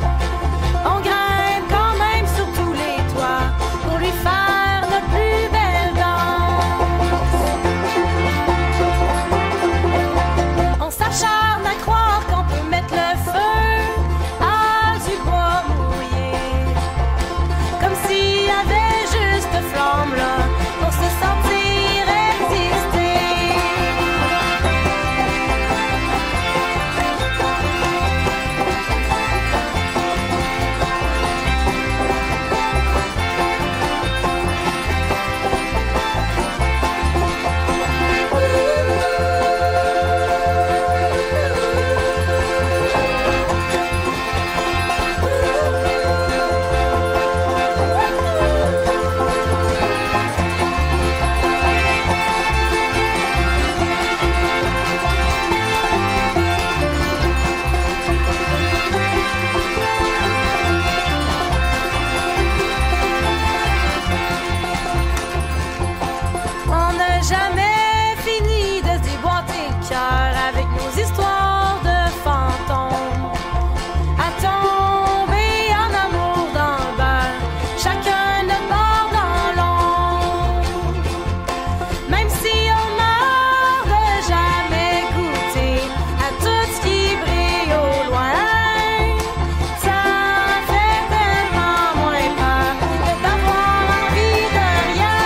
S6: on grimpe quand même sur tous les toits pour lui faire notre plus belle danse. On s'acharne à croire qu'on peut mettre le feu à du bois mouillé, comme s'il y avait juste flamme là pour se sentir exister. On n'a jamais fini de se déboîter le cœur avec nos histoires de fantômes. À tomber en amour dans le beurre, chacun notre bord dans l'ombre. Même si on meurt de jamais goûter à tout ce qui brille au loin, ça fait tellement moins peur que d'avoir envie de rien.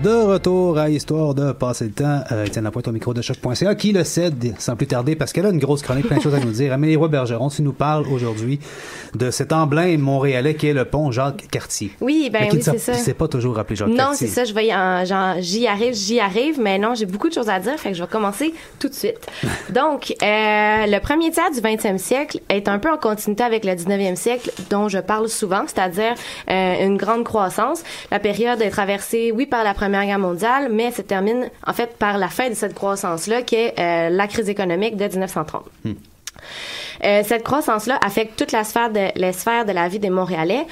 S1: De retour à Histoire de passer le temps. Étienne Lapointe au micro de choc.ca qui le cède sans plus tarder parce qu'elle a une grosse chronique, plein de choses à nous dire. Amélie Roy-Bergeron, tu nous parles aujourd'hui de cet emblème montréalais qui est le pont Jacques-Cartier.
S3: Oui, c'est ça.
S1: Qui ne s'est pas toujours appelé Jacques-Cartier.
S3: Non, c'est ça. J'y arrive, mais non, j'ai beaucoup de choses à dire, fait que je vais commencer tout de suite. Donc, le premier tiers du 20e siècle est un peu en continuité avec le 19e siècle, dont je parle souvent, c'est-à-dire une grande croissance. La période est traversée, oui, par la Première Guerre mondiale, mais elle se termine, en fait, par la fin de cette croissance-là, qui est la crise économique de 1930. Cette croissance-là affecte toute les sphères de la vie des Montréalais.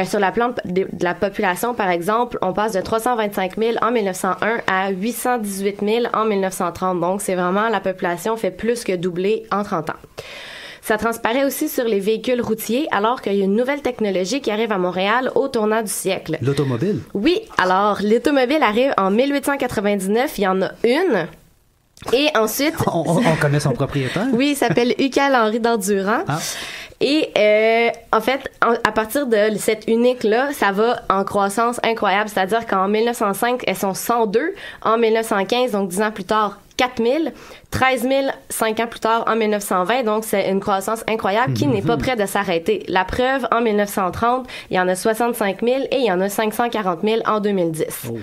S3: Sur la plante de la population, par exemple, on passe de 325 000 en 1901 à 818 000 en 1930. Donc, c'est vraiment, la population fait plus que doubler en 30 ans. Ça transparaît aussi sur les véhicules routiers, alors qu'il y a une nouvelle technologie qui arrive à Montréal au tournant du siècle.
S1: L'automobile? Oui,
S3: alors, l'automobile arrive en 1899. Il y en a une. Et ensuite...
S1: On connaît son propriétaire?
S3: Oui, il s'appelle Hucal-Henri d'Endurant. Ah. Et en fait, à partir de cette unique-là, ça va en croissance incroyable. C'est-à-dire qu'en 1905, elles sont 102. En 1915, donc 10 ans plus tard, 4 000. 13 000, 5 ans plus tard, en 1920. Donc, c'est une croissance incroyable qui n'est pas près de s'arrêter. La preuve, en 1930, il y en a 65 000 et il y en a 540 000 en 2010. Oh.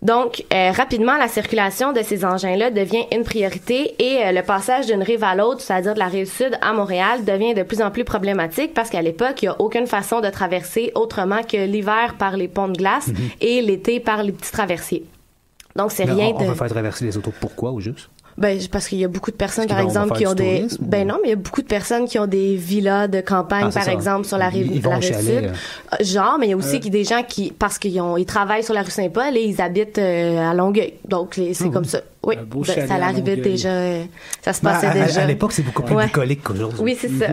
S3: Donc, rapidement, la circulation de ces engins-là devient une priorité et le passage d'une rive à l'autre, c'est-à-dire de la rive sud à Montréal, devient de plus en plus problématique parce qu'à l'époque, il n'y a aucune façon de traverser autrement que l'hiver par les ponts de glace et l'été par les petits traversiers. Donc, c'est rien
S1: on va faire traverser les autos. Pourquoi, au juste?
S3: Parce qu'il y a beaucoup de personnes, par exemple, qui ont des... non, mais il y a beaucoup de personnes qui ont des villas de campagne, par exemple, sur la rive sud. Mais il y a aussi des gens qui, parce qu'ils travaillent sur la rue Saint-Paul et ils habitent à Longueuil. Donc, c'est comme ça. Oui, ça l'arrivait déjà, ça se passait déjà.
S1: À l'époque, c'est beaucoup plus bucolique qu'aujourd'hui.
S3: Oui, c'est ça.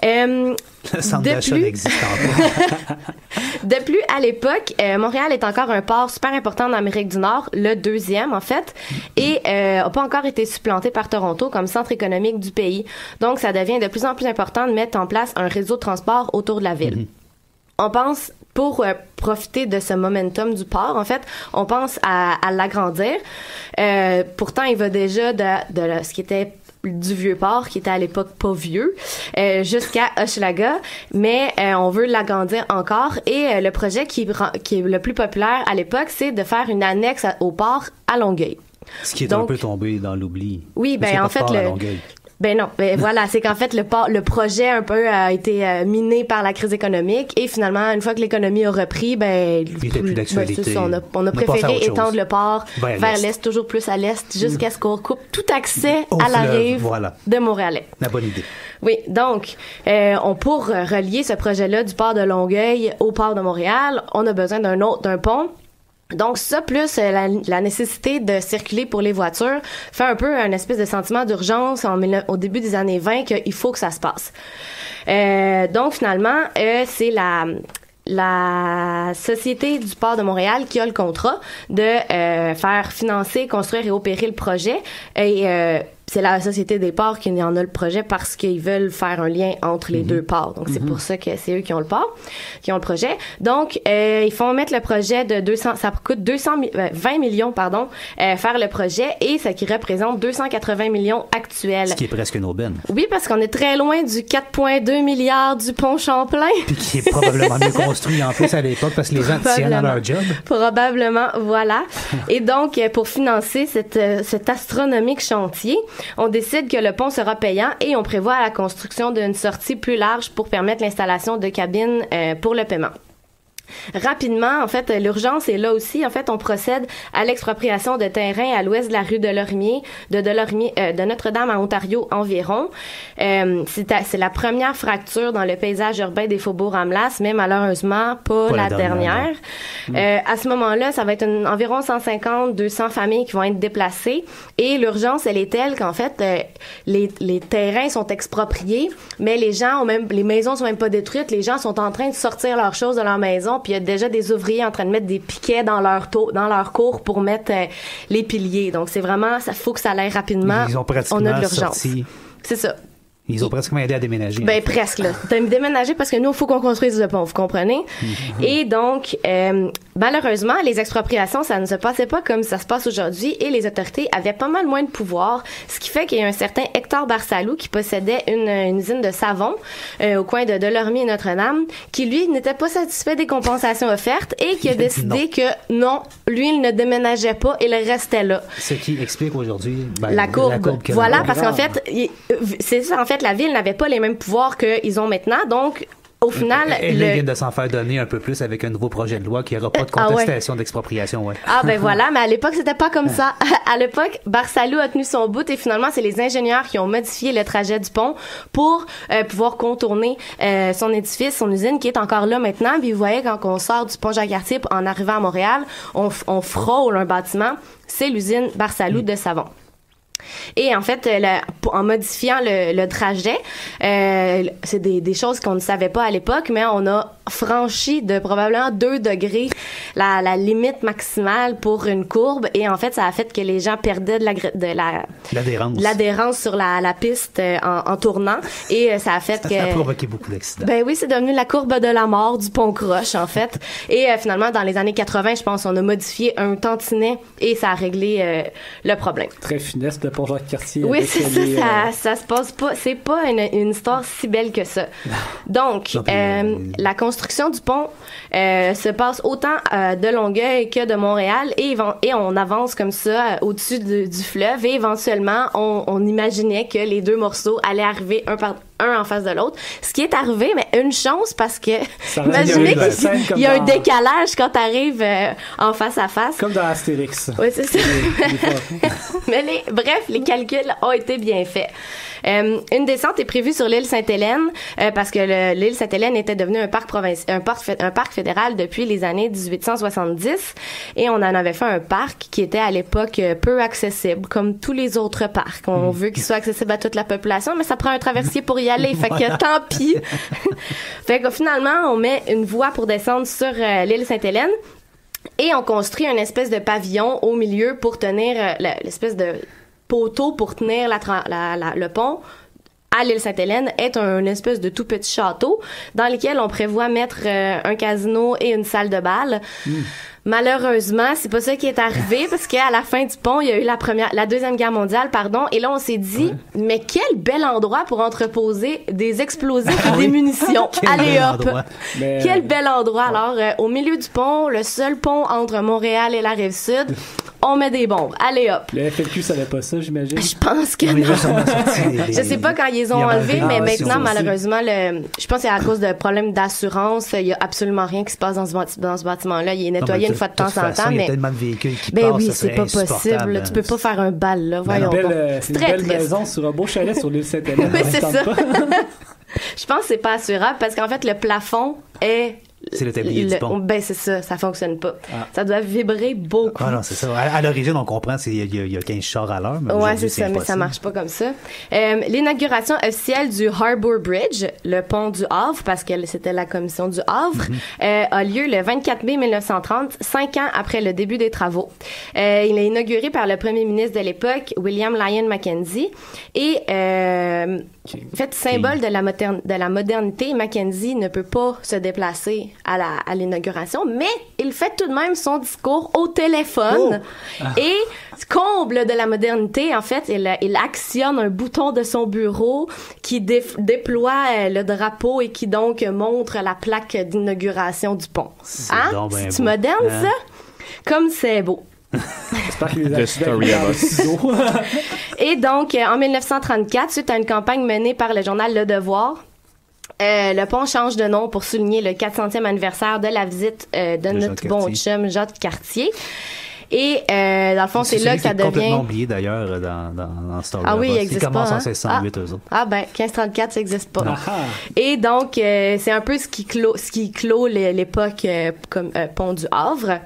S1: Le centre d'achat n'existe pas.
S3: De plus, à l'époque, Montréal est encore un port super important en Amérique du Nord, le deuxième en fait, et n'a pas encore été supplanté par Toronto comme centre économique du pays. Donc, ça devient de plus en plus important de mettre en place un réseau de transport autour de la ville. On pense, pour profiter de ce momentum du port, en fait, on pense à l'agrandir. Pourtant, il va déjà de ce qui était du Vieux-Port, qui était à l'époque pas vieux, jusqu'à Hochelaga, mais on veut l'agrandir encore. Et le projet qui est le plus populaire à l'époque, c'est de faire une annexe au port à Longueuil.
S1: Ce qui est un peu tombé dans l'oubli.
S3: Oui, en fait, voilà, c'est qu'en fait le projet un peu a été miné par la crise économique et finalement une fois que l'économie a repris, il
S1: était plus d'actualité.
S3: On a préféré étendre le port vers l'est, toujours plus à l'est, jusqu'à ce qu'on coupe tout accès à la rive de Montréalais.
S1: La bonne idée.
S3: Oui, donc pour relier ce projet-là du port de Longueuil au port de Montréal, on a besoin d'un pont. Donc ça, plus la nécessité de circuler pour les voitures, fait un peu un espèce de sentiment d'urgence au début des années 20 qu'il faut que ça se passe. Donc finalement, c'est la Société du port de Montréal qui a le contrat de faire financer, construire et opérer le projet. Et c'est la Société des ports qui en a le projet parce qu'ils veulent faire un lien entre les deux ports. Donc, c'est pour ça que c'est eux qui ont le projet. Donc, ils font mettre le projet de 200, ça coûte 20 millions, faire le projet et ce qui représente 280 millions actuels.
S1: Ce qui est presque une aubaine.
S3: Oui, parce qu'on est très loin du 4,2 milliards du pont Champlain.
S1: Puis qui est probablement mieux construit en plus à l'époque parce que les gens tiennent à leur job.
S3: Probablement, voilà. Et donc, pour financer cet astronomique chantier, on décide que le pont sera payant et on prévoit la construction d'une sortie plus large pour permettre l'installation de cabines pour le paiement. Rapidement, en fait, l'urgence est là aussi. En fait, on procède à l'expropriation de terrains à l'ouest de la rue Delormier, de Notre-Dame à Ontario environ. C'est la première fracture dans le paysage urbain des Faubourgs-Amelas, mais malheureusement pas la dernière. À ce moment-là, ça va être environ 150-200 familles qui vont être déplacées. Et l'urgence, elle est telle qu'en fait, les terrains sont expropriés, mais les maisons sont même pas détruites. Les gens sont en train de sortir leurs choses de leur maison. Puis il y a déjà des ouvriers en train de mettre des piquets dans leur cour pour mettre les piliers. Donc c'est vraiment, ça faut que ça aille rapidement.
S1: Ils ont pratiquement
S3: on a de l'urgence.
S1: sorti.
S3: C'est ça.
S1: Ils ont presque aidé à déménager.
S3: Ben, presque, là. Déménager parce que nous, il faut qu'on construise le pont, vous comprenez? Et donc, malheureusement, les expropriations, ça ne se passait pas comme ça se passe aujourd'hui et les autorités avaient pas mal moins de pouvoir, ce qui fait qu'il y a un certain Hector Barsalou qui possédait une usine de savon au coin de Delormier et Notre-Dame, qui, lui, n'était pas satisfait des compensations offertes et qui a décidé que non, lui, il ne déménageait pas, il restait là.
S1: Ce qui explique aujourd'hui
S3: la courbe. Voilà, parce qu'en fait, c'est ça, en fait, la ville n'avait pas les mêmes pouvoirs qu'ils ont maintenant, donc au final...
S1: Et là, ils viennent de s'en faire donner un peu plus avec un nouveau projet de loi qui n'aura pas de contestation d'expropriation. Ouais.
S3: Ah ben voilà, mais à l'époque, c'était pas comme ça. À l'époque, Barsalou a tenu son bout et finalement, c'est les ingénieurs qui ont modifié le trajet du pont pour pouvoir contourner son édifice, son usine qui est encore là maintenant. Puis vous voyez, quand on sort du pont Jacques-Cartier en arrivant à Montréal, on frôle un bâtiment. C'est l'usine Barsalou de savon. Et en fait, en modifiant le trajet, c'est des choses qu'on ne savait pas à l'époque, mais on a franchi de probablement 2 degrés la limite maximale pour une courbe. Et en fait, ça a fait que les gens perdaient l'adhérence sur la piste en tournant. Et ça a fait que...
S1: Ça a provoqué beaucoup d'accidents.
S3: Ben oui, c'est devenu la courbe de la mort du pont Croche, en fait. Et finalement, dans les années 80, je pense, on a modifié un tantinet et ça a réglé le problème.
S2: Très funeste, le pont Jacques-Cartier.
S3: Oui, c'est ça se passe pas. C'est pas une histoire si belle que ça. Donc, la construction du pont se passe autant de Longueuil que de Montréal et on avance comme ça au-dessus du fleuve et éventuellement, on imaginait que les 2 morceaux allaient arriver un en face de l'autre. Ce qui est arrivé, mais une chance parce que imaginez qu'il y a un décalage quand t'arrives en face à face.
S2: Comme dans Astérix.
S3: Oui, c'est ça. Mais bref, les calculs ont été bien faits. Une descente est prévue sur l'île Sainte-Hélène parce que l'île Sainte-Hélène était devenue un parc fédéral depuis les années 1870 et on en avait fait un parc qui était à l'époque peu accessible comme tous les autres parcs. On veut qu'il soit accessible à toute la population, mais ça prend un traversier pour y aller, fait que tant pis. Fait que finalement, on met une voie pour descendre sur l'île Sainte-Hélène et on construit une espèce de pavillon au milieu pour tenir l'espèce de poteau pour tenir le pont à l'île Sainte-Hélène est une espèce de tout petit château dans lequel on prévoit mettre un casino et une salle de bal. Malheureusement, c'est pas ça qui est arrivé parce qu'à la fin du pont, il y a eu la Deuxième Guerre mondiale, et là on s'est dit, mais quel bel endroit pour entreposer des explosifs et des munitions. Allez hop! Quel bel endroit. Alors, au milieu du pont, le seul pont entre Montréal et la Rive-Sud, on met des bombes. Allez hop!
S2: Le FLQ savait pas ça, j'imagine.
S3: Je pense que non. Je sais pas quand ils ont enlevé, mais maintenant, malheureusement, je pense que c'est à cause de problèmes d'assurance. Il y a absolument rien qui se passe dans ce bâtiment-là. Il est nettoyé une fois de temps en temps, mais...
S1: Il y a tellement de véhicules qui
S3: passent,
S1: oui,
S3: c'est pas possible. Tu peux pas faire un bal, là. Voyons.
S2: C'est une belle maison sur un beau chalet sur l'île Sainte-Hélène.
S3: Oui, c'est ça. Je pense que c'est pas assurable parce qu'en fait, le plafond est...
S1: C'est le tablier du pont.
S3: Ben, c'est ça fonctionne pas. Ça doit vibrer beaucoup.
S1: Ah non, c'est ça. À l'origine, on comprend, il y a 15 chars à l'heure.
S3: Ouais, c'est ça, mais ça marche pas comme ça. L'inauguration officielle du Harbour Bridge, le pont du Havre, parce que c'était la commission du Havre, a lieu le 24 mai 1930, 5 ans après le début des travaux. Il est inauguré par le premier ministre de l'époque, William Lyon Mackenzie, et en fait, symbole de la modernité, Mackenzie ne peut pas se déplacer à l'inauguration, mais il fait tout de même son discours au téléphone et comble de la modernité, en fait, il actionne un bouton de son bureau qui déploie le drapeau et qui donc montre la plaque d'inauguration du pont. C'est moderne, ça? Comme c'est beau.
S5: The story of us.
S3: Et donc, en 1934, suite à une campagne menée par le journal Le Devoir, le pont change de nom pour souligner le 400e anniversaire de la visite de notre bon chum Jacques Cartier. Et dans le fond, c'est là que ça devient...
S1: complètement oublié d'ailleurs dans Story.
S3: Ah oui, il existe pas.
S1: Ils commencent en 1608, eux autres.
S3: Ah ben, 1534, ça existe pas. Et donc, c'est un peu ce qui clôt l'époque comme pont du Havre.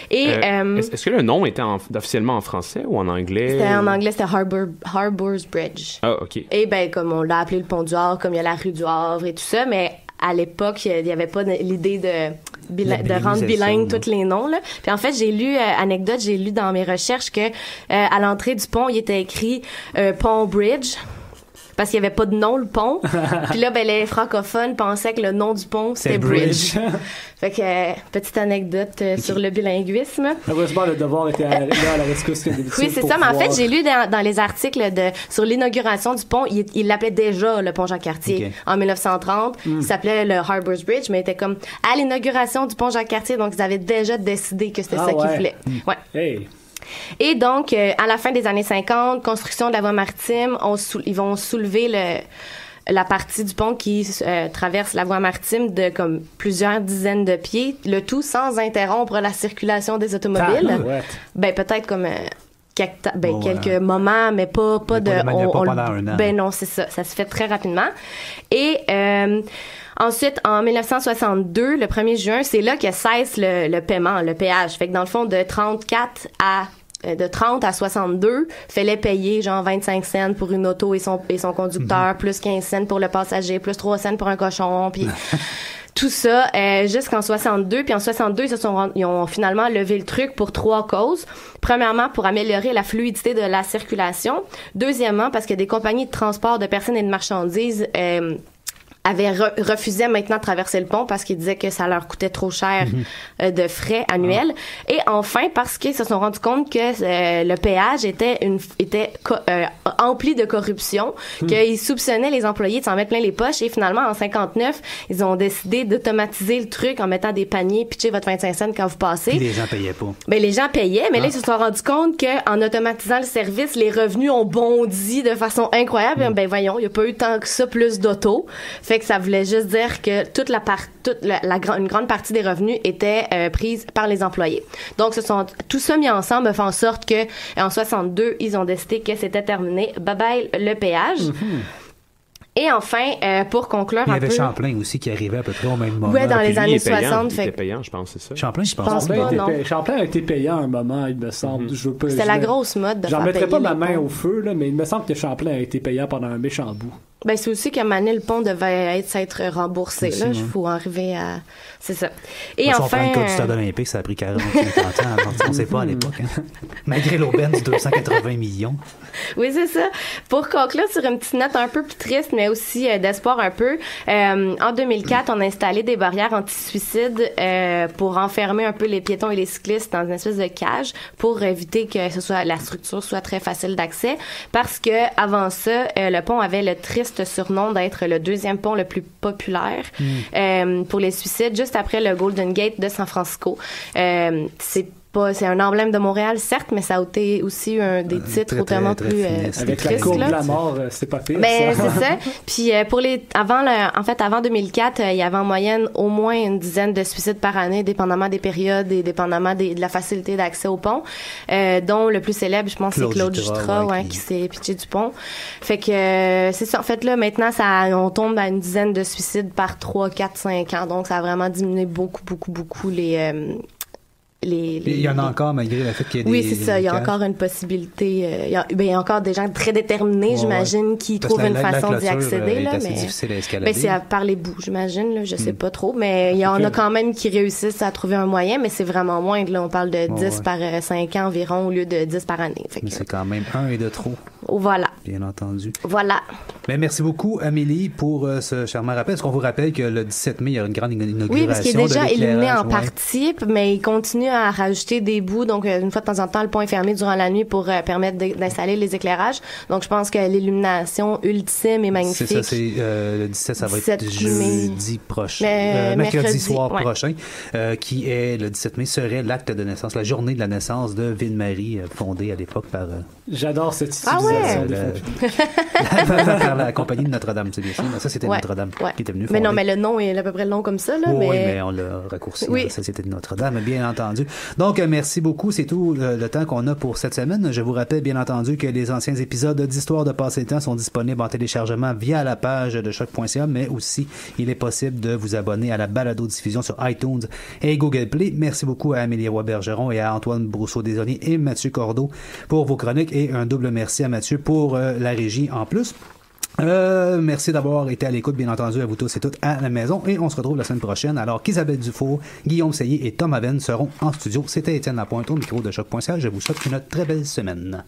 S3: Et
S5: est-ce que le nom était officiellement en français ou en anglais?
S3: C'était en anglais, c'était Harbour's Bridge.
S5: Ah, OK.
S3: Et ben, comme on l'a appelé le pont du Havre, comme il y a la rue du Havre et tout ça, mais à l'époque, il n'y avait pas l'idée de rendre bilingue tous les noms, là. Puis en fait, j'ai lu dans mes recherches que à l'entrée du pont, il était écrit Pont Bridge. parce qu'il y avait pas de nom, le pont. Puis là, ben, les francophones pensaient que le nom du pont, c'était Bridge. Fait que, petite anecdote sur le bilinguisme.
S2: Heureusement, le devoir était là à la rescousse.
S3: Oui, c'est ça. Mais en fait, j'ai lu dans les articles sur l'inauguration du pont, il l'appelait déjà le pont Jacques-Cartier. En 1930, il s'appelait le Harbour's Bridge, mais il était comme à l'inauguration du pont Jacques-Cartier, donc ils avaient déjà décidé que c'était ça qu'ils voulaient. Ouais.
S2: Hey.
S3: Et donc, à la fin des années 50, construction de la voie maritime, ils vont soulever la partie du pont qui traverse la voie maritime de comme plusieurs dizaines de pieds, le tout sans interrompre la circulation des automobiles. Ben peut-être comme quelques moments, mais pas de.
S1: Pas pendant un an.
S3: Ben non, c'est ça. Ça se fait très rapidement. Et ensuite, en 1962, le 1er juin, c'est là que cesse le paiement, le péage. Fait que dans le fond, de 30 à 62, fallait payer genre 25 cents pour une auto et son conducteur, plus 15 cents pour le passager, plus 3 cents pour un cochon, puis tout ça jusqu'en 62. Puis en 62, ils ont finalement levé le truc pour 3 causes. Premièrement, pour améliorer la fluidité de la circulation. Deuxièmement, parce que des compagnies de transport de personnes et de marchandises refusaient maintenant de traverser le pont parce qu'ils disaient que ça leur coûtait trop cher de frais annuels. Et enfin, parce qu'ils se sont rendus compte que le péage était empli de corruption, qu'ils soupçonnaient les employés de s'en mettre plein les poches. Et finalement, en 59, ils ont décidé d'automatiser le truc en mettant des paniers, pitcher votre 25 cents quand vous passez.
S1: Puis les gens payaient pas.
S3: Ben, les gens payaient, mais là, ils se sont rendus compte qu'en automatisant le service, les revenus ont bondi de façon incroyable. Ben, voyons, il n'y a pas eu tant que ça plus d'auto. Fait que ça voulait juste dire que une grande partie des revenus était prise par les employés. Donc, tout ça mis ensemble fait en sorte que en 62, ils ont décidé que c'était terminé. Bye bye le péage. Et enfin, pour conclure un peu...
S1: Il y avait Champlain aussi qui arrivait à peu près au même moment.
S3: Ouais, dans les années 60.
S5: Il était payant, je pense, c'est ça.
S1: Champlain, je pense
S3: pas, non.
S2: Champlain a été payant à un moment, il me semble.
S3: C'était la grosse mode de faire payer.
S2: J'en mettrais pas ma main au feu, là, mais il me semble que Champlain a été payant pendant un méchant bout.
S3: Ben, c'est aussi qu'à Mané, le pont devait s'être remboursé. Là, il faut arriver à... C'est ça. Et
S1: enfin...
S3: enfin...
S1: Si on prend le cas du stade olympique, ça a pris 40 50 ans. On ne sait pas à l'époque. Hein. Malgré l'aubaine de 280 millions.
S3: Oui, c'est ça. Pour conclure sur une petite note un peu plus triste, mais aussi d'espoir un peu, en 2004, on a installé des barrières anti-suicide pour enfermer un peu les piétons et les cyclistes dans une espèce de cage pour éviter que la structure soit très facile d'accès. Parce que avant ça, le pont avait le triste surnom d'être le deuxième pont le plus populaire pour les suicides, juste après le Golden Gate de San Francisco. C'est un emblème de Montréal, certes, mais ça a été aussi un des titres autrement plus
S2: avec
S3: tristes.
S2: La courbe de la mort, c'est pas pire.
S3: Ben, c'est ça. Puis avant 2004, il y avait en moyenne au moins une dizaine de suicides par année, dépendamment des périodes et dépendamment de la facilité d'accès au pont, dont le plus célèbre, je pense, c'est Claude Jutra, qui s'est pitché du pont. Fait que c'est ça. En fait, là, maintenant, on tombe à une dizaine de suicides par 3, 4, 5 ans. Donc, ça a vraiment diminué beaucoup il
S1: y en a encore malgré le fait qu'il y ait des...
S3: Oui, c'est ça. Il y a encore une possibilité. Il y a encore des gens très déterminés, j'imagine, qui trouvent une façon d'y accéder. Là,
S1: mais difficile à escalader.
S3: C'est par les bouts, j'imagine. Là, je sais pas trop. Mais il y en a quand même qui réussissent à trouver un moyen, mais c'est vraiment moins. Là, on parle de 10 par 5 ans environ au lieu de 10 par année.
S1: Mais c'est quand même un et de trop.
S3: Voilà.
S1: Bien entendu.
S3: Voilà.
S1: Mais merci beaucoup, Amélie, pour ce charmant rappel. Est-ce qu'on vous rappelle que le 17 mai, il y a une grande inauguration?
S3: Oui, parce qu'il est déjà illuminé en partie, mais il continue à rajouter des bouts. Donc, une fois de temps en temps, le pont est fermé durant la nuit pour permettre d'installer les éclairages. Donc, je pense que l'illumination ultime est magnifique.
S1: C'est ça, c'est le 17, ça va être jeudi prochain. Mercredi soir prochain, qui est le 17 mai, serait l'acte de naissance, la journée de la naissance de Ville-Marie, fondée à l'époque par...
S2: J'adore cette utilisation.
S1: Par la compagnie de Notre-Dame, c'est bien sûr. Ça, c'était Notre-Dame qui était venue fonder.
S3: Mais non, mais le nom est à peu près long comme ça. Là,
S1: Oui, mais on l'a raccourci. Oui. Ça, c'était de Notre-Dame, bien entendu. Donc, merci beaucoup. C'est tout le temps qu'on a pour cette semaine. Je vous rappelle, bien entendu, que les anciens épisodes d'Histoire de passer le temps sont disponibles en téléchargement via la page de choc.ca, mais aussi, il est possible de vous abonner à la balado-diffusion sur iTunes et Google Play. Merci beaucoup à Amélie Roy-Bergeron et à Antoine Brousseau-Desaulniers et Mathieu Cordeau pour vos chroniques, et un double merci à Mathieu pour la régie en plus. Merci d'avoir été à l'écoute, bien entendu, à vous tous et toutes à la maison, et on se retrouve la semaine prochaine alors qu'Isabelle Dufour, Guillaume Seillier et Tom Aven seront en studio. C'était Étienne Lapointe au micro de choc.ca. Je vous souhaite une très belle semaine.